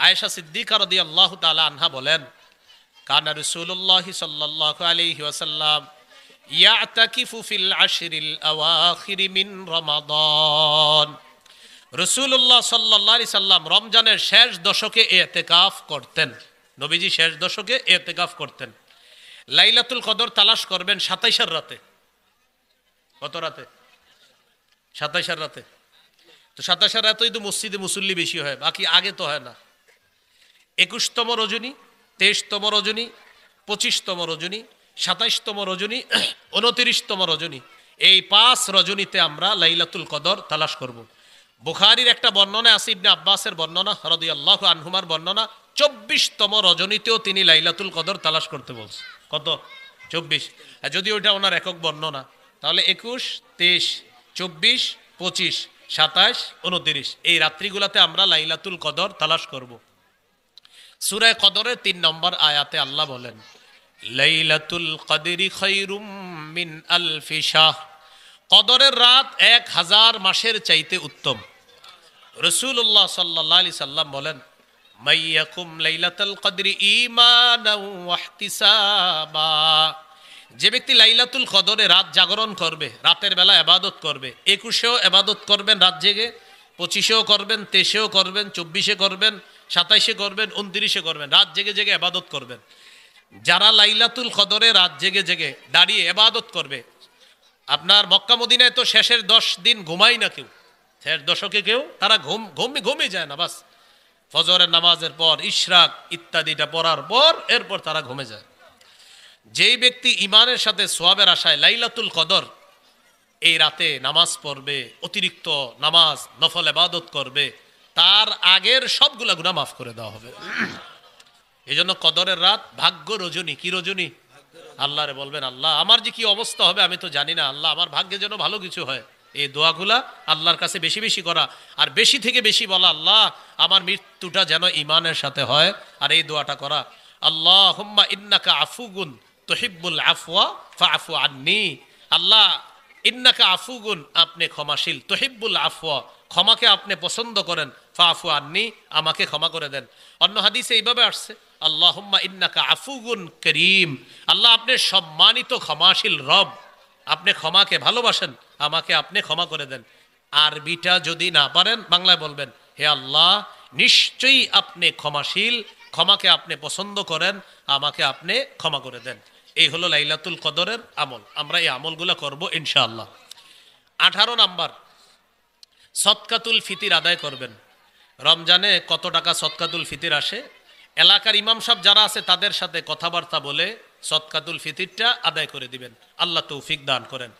আয়েশা সিদ্দিকা রাদিয়াল্লাহু তাআলা আনহা বলেন, কানা রাসূলুল্লাহ সাল্লাল্লাহু আলাইহি ওয়াসাল্লাম ইয়াতাকিফু ফিল আশরিল আওয়াখির মিন রমাদান, রাসূলুল্লাহ সাল্লাল্লাহু আলাইহি সাল্লাম রমজানের শেষ দশকে ইতিকাফ করতেন। নবীজি শেষ দশকে ইতিকাফ করতেন। লাইলাতুল কদর তালাশ করবেন 27 রাতে। কত রাতে? 27 রাতে। তো 27 রাতেই তো মসজিদে মুসল্লি বেশি হয়, বাকি আগে তো হয় না। 21তম রজনী, 23তম রজনী, 25তম রজনী, 27তম রজনী, 29তম রজনী, এই 5 রজনীতে আমরা লাইলাতুল কদর তালাশ করব। বুখারীর একটা বর্ণনা আছে, ইবনে আব্বাসের বর্ণনা রাদিয়াল্লাহু আনহুমার বর্ণনা, 24তম রজনীতেও তিনি লাইলাতুল কদর তালাশ করতে বলছেন। কত? 24। আর যদি ওইটা ওনার একক বর্ণনা, তাহলে 21, 23, 24, 25, 27, 29 এই রাত্রিগুলোতে আমরা লাইলাতুল কদর তালাশ করব। সূরা কদরের 3 নম্বর আয়াতে আল্লাহ বলেন, লাইলাতুল কদরি খায়রুম মিন আলফি শাহর, কদরের রাত 1000 মাসের চাইতে উত্তম। রাসূলুল্লাহ সাল্লাল্লাহু আলাইহি সাল্লাম বলেন, মাইয়াকুম লাইলাতুল কদরি ঈমানাও ওয়া ইহতিসাবা, যে ব্যক্তি লাইলাতুল কদরে রাত জাগরণ করবে, রাতের বেলা ইবাদত করবে, 21এও ইবাদত করবেন রাত জেগে, 25এও করবেন, 23এও করবেন, 24এ করবেন, 27এ করবেন, 29এ করবেন, রাত জেগে জেগে ইবাদত করবেন। যারা লাইলাতুল কদরে রাত জেগে জেগে দাঁড়িয়ে ইবাদত করবে, আপনার মক্কা মদিনায় তো শেষের 10 দিন ঘুমাই না কেউ, শেষ দশকে কেউ তারা ঘুমে যায় না, বাস ফজরের নামাজের পর ইশরাক ইত্যাদিটা পড়ার পর এরপর তারা ঘুমে যায়। যেই ব্যক্তি ইমানের সাথে সোয়াবের আশায় লাইলাতুল কদর এই রাতে নামাজ পড়বে, অতিরিক্ত নামাজ নফল ইবাদত করবে, তার আগের সবগুলা গুনাহ মাফ করে দেওয়া হবে। এই জন্য কদরের রাত ভাগ্য রজনী। কি রজনী? আল্লাহরে বলবেন, আল্লাহ আমার যে কি অবস্থা হবে আমি তো জানি না, আল্লাহ আমার ভাগ্যে যেন ভালো কিছু হয়। এই দোয়াগুলা আল্লাহর কাছে বেশি বেশি করা, আর বেশি থেকে বেশি বলা, আল্লাহ আমার মৃত্যুটা যেন ইমানের সাথে হয়। আর এই দোয়াটা করা, আল্লাহুম্মা ইন্নাকা আফুগুন তুহিব্বুল আফওয়া ফাআফু আন্নি। আল্লাহ ইন্নাকা আফুগুন, আপনি ক্ষমাশীল, তুহিব্বুল আফওয়া, ক্ষমাকে আপনি পছন্দ করেন, ফাআফু আন্নি, আমাকে ক্ষমা করে দেন। অন্য হাদিসে এইভাবে আসছে, আল্লাহুম্মা ইন্নাকা আফুগুন করিম, আল্লাহ আপনি সম্মানিত ক্ষমাশীল রব, আপনি ক্ষমাকে ভালোবাসেন, আমাকে আপনি ক্ষমা করে দেন। আরবিটা যদি না পারেন বাংলায় বলবেন, হে আল্লাহ নিশ্চয়ই আপনি ক্ষমাশীল, ক্ষমাকে আপনি পছন্দ করেন, আমাকে আপনি ক্ষমা করে দেন। এই হলো লাইলাতুল কদরের আমল। আমরা এই আমলগুলো করব ইনশাআল্লাহ। 18 নাম্বার, সদকাতুল ফিতির আদায় করবেন। রমজানে কত টাকা সদকাতুল ফিতির আসে, এলাকার ইমাম সাহেব যারা আছে তাদের সাথে কথাবার্তা বলে সদকাতুল ফিতিরটা আদায় করে দিবেন। আল্লাহ তৌফিক দান করেন।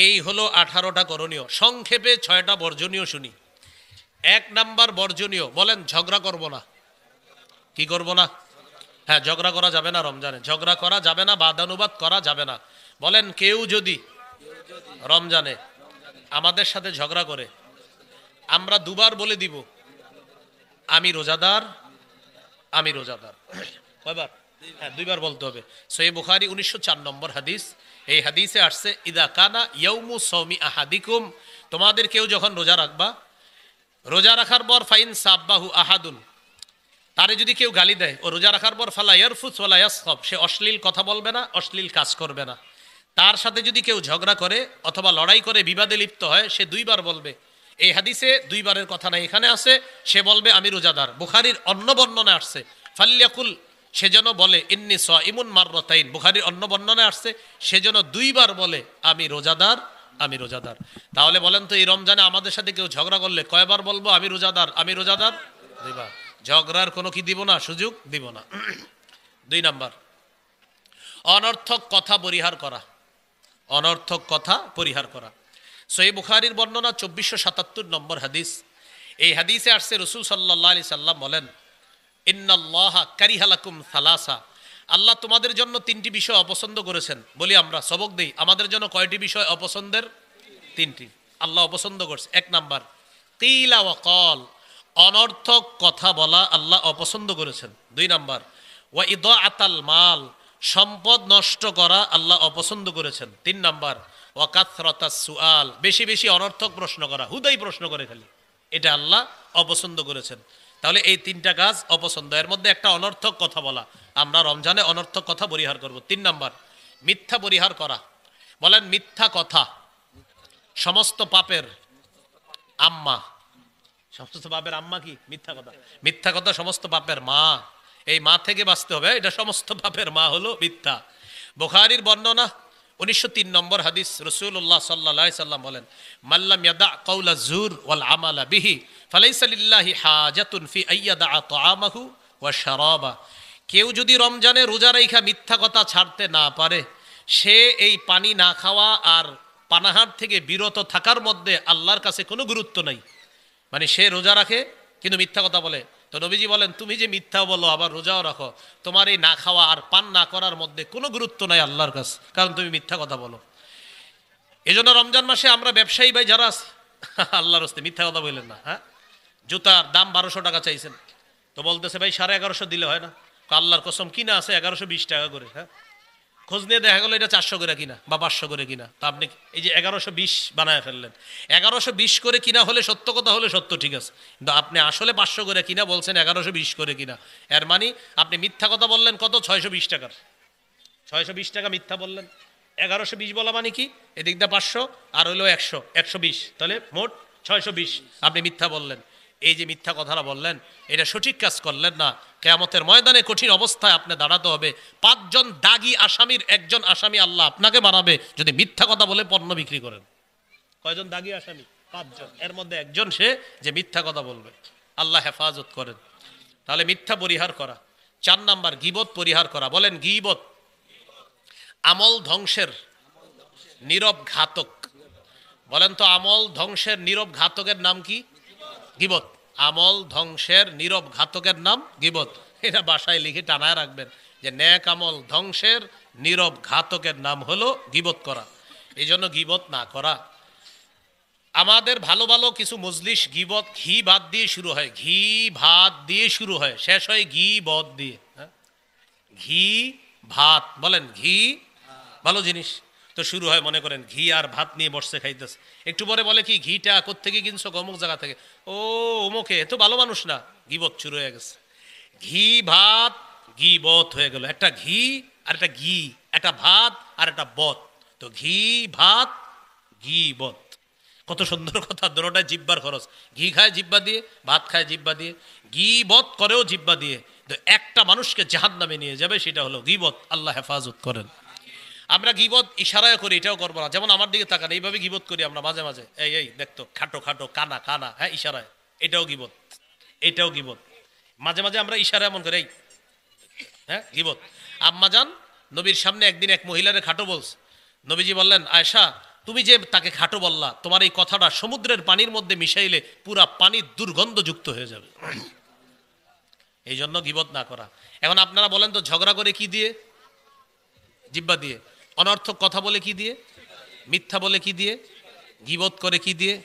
এই হলো 18টা করণীয়। সংক্ষেপে 6টা বর্জনীয় শুনি। 1 নাম্বার বর্জনীয়, বলেন ঝগড়া করব না। কি করব না? হ্যাঁ, ঝগড়া করা যাবে না রমজানে, ঝগড়া করা যাবে না, বাদানুবাদ করা যাবে না। বলেন কেউ যদি রমজানে আমাদের সাথে ঝগড়া করে, আমরা দুবার বলে দিব আমি রোজাদার, আমি রোজাদার। কয়বার? হ্যাঁ, 2 বার বলতে হবে। সহিহ বুখারী 1904 নম্বর হাদিস। এই হাদিসে আসছে, ইদা কানা ইয়াউমু সাওমি আহাদিকুম, তোমাদের কেউ যখন রোজা রাখবা, রোজা রাখার পর ফাইন সাব্বাহু আহাদুন, তারে যদি কেউ গালি দেয়, ও রোজা রাখার পর ফালা ইয়ারফুস ওয়ালা ইয়াসখাব, সে অশ্লীল কথা বলবে না, অশ্লীল কাজ করবে না। তার সাথে যদি কেউ ঝগড়া করে অথবা লড়াই করে বিবাদে লিপ্ত হয়, সে 2 বার বলবে। এই হাদিসে 2 বারের কথা নাই, এখানে আছে সে বলবে আমি রোজাদার। বুখারীর অন্য বর্ণনায় আসছে ফাল্যাকুল, সে যেন বলে ইন্নী সাইমুন মাররাতাইন। বুখারীর অন্য বর্ণনায় আসছে সে যেন 2 বার বলে আমি রোজাদার, আমি রোজাদার। তাহলে বলেন তো, এই রমজানে আমাদের সাথে কেউ ঝগড়া করলে কয়বার বলবো আমি রোজাদার, আমি রোজাদার? 2 বার। ঝগড়ার কোনো কি দিব না, সুযোগ দিব না। 2 নাম্বার, অনর্থক কথা পরিহার করা। অনর্থক কথা পরিহার করা। সহিহ বুখারীর বর্ণনা 2477 নম্বর হাদিস। এই হাদিসে আসছে রাসূল সাল্লাল্লাহু আলাইহি সাল্লাম বলেন, ইন্নাল্লাহা কারিহা লাকুম সালাসা, আল্লাহ তোমাদের জন্য 3টি বিষয় অপছন্দ করেছেন। বলি আমরা সবক দেই, আমাদের জন্য কয়টি বিষয় অপছন্দের? 3টি আল্লাহ অপছন্দ করছে। 1 নাম্বার কিলা ওয়া কল, অনর্থক কথা বলা আল্লাহ অপছন্দ করেছেন। 2 নাম্বার ওয়া ইদাআতাল মাল, সম্পদ নষ্ট করা আল্লাহ অপছন্দ করেছেন। 3 নাম্বার ওয়া কাসরাতাস সুআল, বেশি বেশি অনর্থক প্রশ্ন করা, হুদাই প্রশ্ন করে খালি, এটা আল্লাহ অপছন্দ করেছেন। তাহলে এই 3টা কাজ অপছন্দ, এর মধ্যে একটা অনর্থক কথা বলা। আমরা রমজানে অনর্থক কথা পরিহার করব। 3 নাম্বার মিথ্যা পরিহার করা। বলেন মিথ্যা কথা সমস্ত পাপের আম্মা। সমস্ত পাপের আম্মা কি? মিথ্যা কথা। মিথ্যা কথা সমস্ত পাপের মা। এই মা থেকে বাঁচতে হবে, এটা সমস্ত পাপের মা হলো মিথ্যা। বুখারীর বর্ণনা 1903 নম্বর হাদিস, রাসূলুল্লাহ সাল্লাল্লাহু আলাইহি সাল্লাম বলেন, মাল্লাম ইয়াদা কাওলা যুর ওয়াল আমালা বিহি ফালাইসা লিল্লাহি হাজাতুন ফি আইয়াদা তাআমাহু ওয়া শারাবা। কেউ যদি রমজানে রোজা রাইখা মিথ্যা কথা ছাড়তে না পারে, সে এই পানি না খাওয়া আর পানাহার থেকে বিরত থাকার মধ্যে আল্লাহর কাছে কোনো গুরুত্ব নাই। মানে সে রোজা রাখে কিন্তু মিথ্যা কথা বলে। তো নবীজি বলেন, তুমি যে মিথ্যা বলো আবার রোজাও রাখো, তোমার এই না খাওয়া আর পান না করার মধ্যে কোনো গুরুত্ব নাই আল্লাহর কাছে, কারণ তুমি মিথ্যা কথা বলো। এই জন্য রমজান মাসে আমরা ব্যবসায়ী ভাই যারা আছে, আল্লাহর রাস্তায় মিথ্যা কথা বললেন না। হ্যাঁ, জুতার দাম 1200 টাকা চাইছেন, তো বলতেছে ভাই 1150 দিলে হয় না? আল্লাহর কসম কিনা আছে 1120 টাকা করে। হ্যাঁ, খোঁজ নিয়ে দেখা গেলো এটা 400 করে কিনা বা 500 করে কিনা। তা আপনি এই যে 1120 বানায় ফেললেন। 1120 করে কিনা হলে সত্য কথা হলে সত্য, ঠিক আছে, কিন্তু আপনি আসলে 500 করে কিনা বলছেন 1120 করে কিনা। এর মানে আপনি মিথ্যা কথা বললেন কত? 620 টাকার। 620 টাকা মিথ্যা বললেন। 1120 বলা মানে কি? এদিক দিয়ে 500 আর হইলো 100, 120, তাহলে মোট 620 আপনি মিথ্যা বললেন। এই যে মিথ্যা কথাটা বললেন, এটা সঠিক কাজ করলেন না। কিয়ামতের ময়দানে কঠিন অবস্থায় আপনি দাঁড়াতে হবে। 5 জন দাগী আসামির 1 জন আসামি আল্লাহ আপনাকে বানাবে যদি মিথ্যা কথা বলে পণ্য বিক্রি করেন। কয়জন দাগী আসামি? 5 জন। এর মধ্যে 1 জন সে যে মিথ্যা কথা বলবে। আল্লাহ হেফাজত করেন। তাহলে মিথ্যা পরিহার করা। 4 নাম্বার গীবত পরিহার করা। বলেন গীবত। আমল ধ্বংসের নীরব ঘাতক। বলেন তো আমল ধ্বংসের নীরব ঘাতকের নাম কি? গীবত। আমল ধ্বংসের নীরব ঘাতকের নাম গীবত। এটা বাসায় লিখে টানায় রাখবেন যে নেক আমল ধ্বংসের নীরব ঘাতকের নাম হলো গীবত করা। এই জন্য গীবত না করা। আমাদের ভালো ভালো কিছু মজলিস গীবত ঘি ভাত দিয়ে শুরু হয়, ঘি ভাত দিয়ে শুরু হয়, শেষ হয় ঘি বদ দিয়ে। ঘি ভাত, বলেন ঘি ভালো জিনিস তো শুরু হয় মনে করেন ঘি আর ভাত নিয়ে বসছে খাইতেছে, একটু পরে বলে কি ঘিটা কোত্থেকে কিনছো? অমুক জায়গা থেকে। ও অমুকে, এ তো ভালো মানুষ না, গীবত শুরু হয়ে গেছে। ঘি ভাত গীবত হয়ে গেল। একটা ঘি আর একটা ঘি, একটা ভাত আর একটা বত, তো ঘি ভাত গীবত। কত সুন্দর কথা, দুটোটাই জিব্বার খরচ। ঘি খায় জিব্বা দিয়ে, ভাত খায় জিব্বা দিয়ে, গীবত করেও জিব্বা দিয়ে। তো একটা মানুষকে জাহান্নামে নিয়ে যাবে, সেটা হলো গীবত। আল্লাহ হেফাজত করেন। আমরা গীবত ইশারায় করি, এটাও করবো না। যেমন আমার দিকে তাকান, এইভাবে গীবত করি আমরা মাঝে মাঝে, এই এই দেখতো খাটো খাটো কানা কানা, হ্যাঁ ইশারায়, এটাও গীবত, এটাও গীবত। মাঝে মাঝে আমরা ইশারায় এমন করি, এই হ্যাঁ গীবত। আম্মাজান নবীর সামনে একদিন এক মহিলারে খাটো বলছে। নবীজি বললেন, আয়েশা তুমি যে তাকে খাটো বললা, তোমার এই কথাটা সমুদ্রের পানির মধ্যে মিশাইলে পুরা পানি দুর্গন্ধযুক্ত হয়ে যাবে। এই জন্য গীবত না করা। এখন আপনারা বলেন তো, ঝগড়া করে কি দিয়ে? জিব্বা দিয়ে। অনর্থক কথা বলে কি দিয়ে? মিথ্যা বলে কি দিয়ে? গীবত করে কি দিয়ে?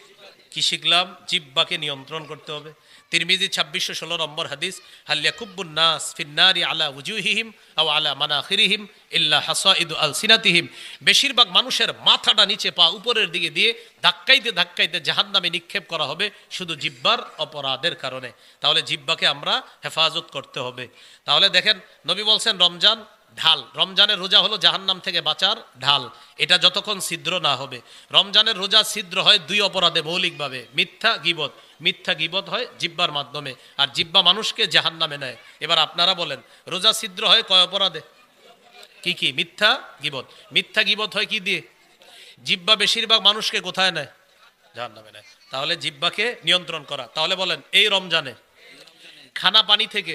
কি শিখলাম? জিব্বাকে নিয়ন্ত্রণ করতে হবে। তিরমিজি 2616 নম্বর হাদিস, হাল ইয়াকুব্বুন নাস ফিন্নারি আলা উজুহিহিম আও আলা মানাখিরিহিম ইল্লা হাসাইদু আলসিনাতিহিম। বেশিরভাগ মানুষের মাথাটা নিচে, পা উপরের দিকে দিয়ে ধাক্কাইতে ধাক্কাইতে জাহান্নামে নিক্ষেপ করা হবে শুধু জিব্বার অপরাধের কারণে। তাহলে জিব্বাকে আমরা হেফাজত করতে হবে। তাহলে দেখেন, নবী বলছেন রমজান ঢাল। রমজানের রোজা হলো জাহান্নাম থেকে বাঁচার ঢাল। এটা যতক্ষণ ছিদ্র না হবে। রমজানের রোজা ছিদ্র হয় দুই অপরাধে মৌলিকভাবে, মিথ্যা গীবত। মিথ্যা গীবত হয় জিব্বার মাধ্যমে, আর জিব্বা মানুষকে জাহান্নামে নেয়। এবার আপনারা বলেন, রোজা ছিদ্র হয় কয় অপরাধে? কি কি? মিথ্যা গীবত। মিথ্যা গীবত হয় কি দিয়ে? জিব্বা বেশিরভাগ মানুষকে কোথায় নেয়? জাহান্নামে নেয়। তাহলে জিব্বাকে নিয়ন্ত্রণ করা। তাহলে বলেন, এই রমজানে খানা পানি থেকে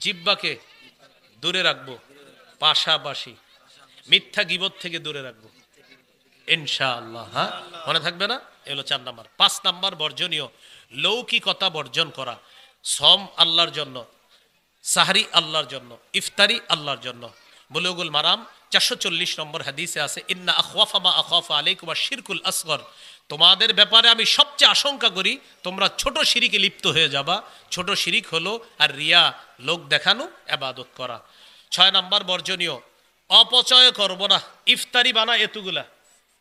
জিব্বাকে দূরে রাখবো, পাশাপাশি মিথ্যা গীবত থেকে দূরে রাখবো ইনশাআল্লাহ। হ্যাঁ, মনে থাকবে না? এগুলো 4 নাম্বার। 5 নাম্বার বর্জনীয়, লৌকিকতা বর্জন করা। সম আল্লাহর জন্য, সাহরি আল্লাহর জন্য, ইফতারি আল্লাহর জন্য। বুলুগুল মারাম 440 নম্বর হাদিসে আছে, ইন্না আখওয়াফা মা আখাফা আলাইকুম আশ-শিরকুল আসগর। তোমাদের ব্যাপারে আমি সবচেয়ে আশঙ্কা করি তোমরা ছোট শিরিকে লিপ্ত হয়ে যাবা। ছোট শিরিক হলো আর রিয়া, লোক দেখানো, ইবাদত করা। 6 নাম্বার বর্জনীয়, অপচয় করব না। ইফতারি বানা এতগুলা,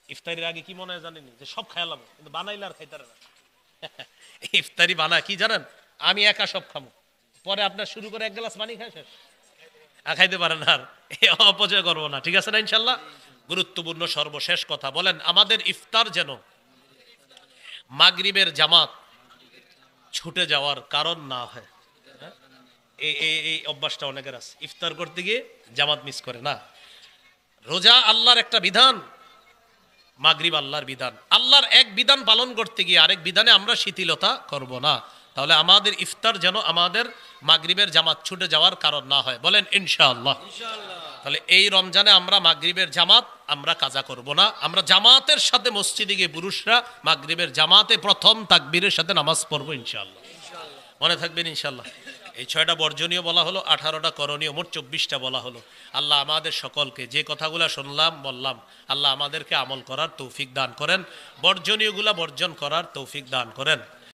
ইফতারির আগে কি মনে হয় জানেন? যে সব খাইলাম, কিন্তু বানাইলে আর খাইতে না। ইফতারি বানা কি জানেন? আমি একা সব খাবো, পরে আপনার শুরু করে 1 গ্লাস পানি খাই শেষ, আর খাইতে পারেন আর। অপচয় করবো না, ঠিক আছে না ইনশাল্লাহ? গুরুত্বপূর্ণ সর্বশেষ কথা, বলেন আমাদের ইফতার যেন মাগরিবের জামাত ছুটে যাওয়ার কারণ না হয়। এই অভ্যাসটা অনেকের আছে, ইফতার করতে গিয়ে জামাত মিস করে না। রোজা আল্লাহর একটা বিধান, মাগরিব আল্লাহর বিধান। আল্লাহর এক বিধান পালন করতে গিয়ে আরেক বিধানে আমরা শিথিলতা করব না। তাহলে আমাদের ইফতার যেন আমাদের মাগরিবের জামাত ছুটে যাওয়ার কারণ না হয়, বলেন ইনশাআল্লাহ। তাহলে এই রমজানে আমরা মাগরিবের জামাত আমরা কাজা করব না। আমরা জামাতের সাথে মসজিদে গিয়ে পুরুষরা মাগরিবের জামাতে প্রথম তাকবীরের সাথে নামাজ পড়বো ইনশাআল্লাহ। মনে থাকবেন ইনশাআল্লাহ। এই 6টা বর্জনীয় বলা হলো, 18টা করণীয়, মোট 24টা বলা হলো। আল্লাহ আমাদের সকলকে যে কথাগুলো শুনলাম বললাম, আল্লাহ আমাদেরকে আমল করার তৌফিক দান করেন, বর্জনীয়গুলা বর্জন করার তৌফিক দান করেন।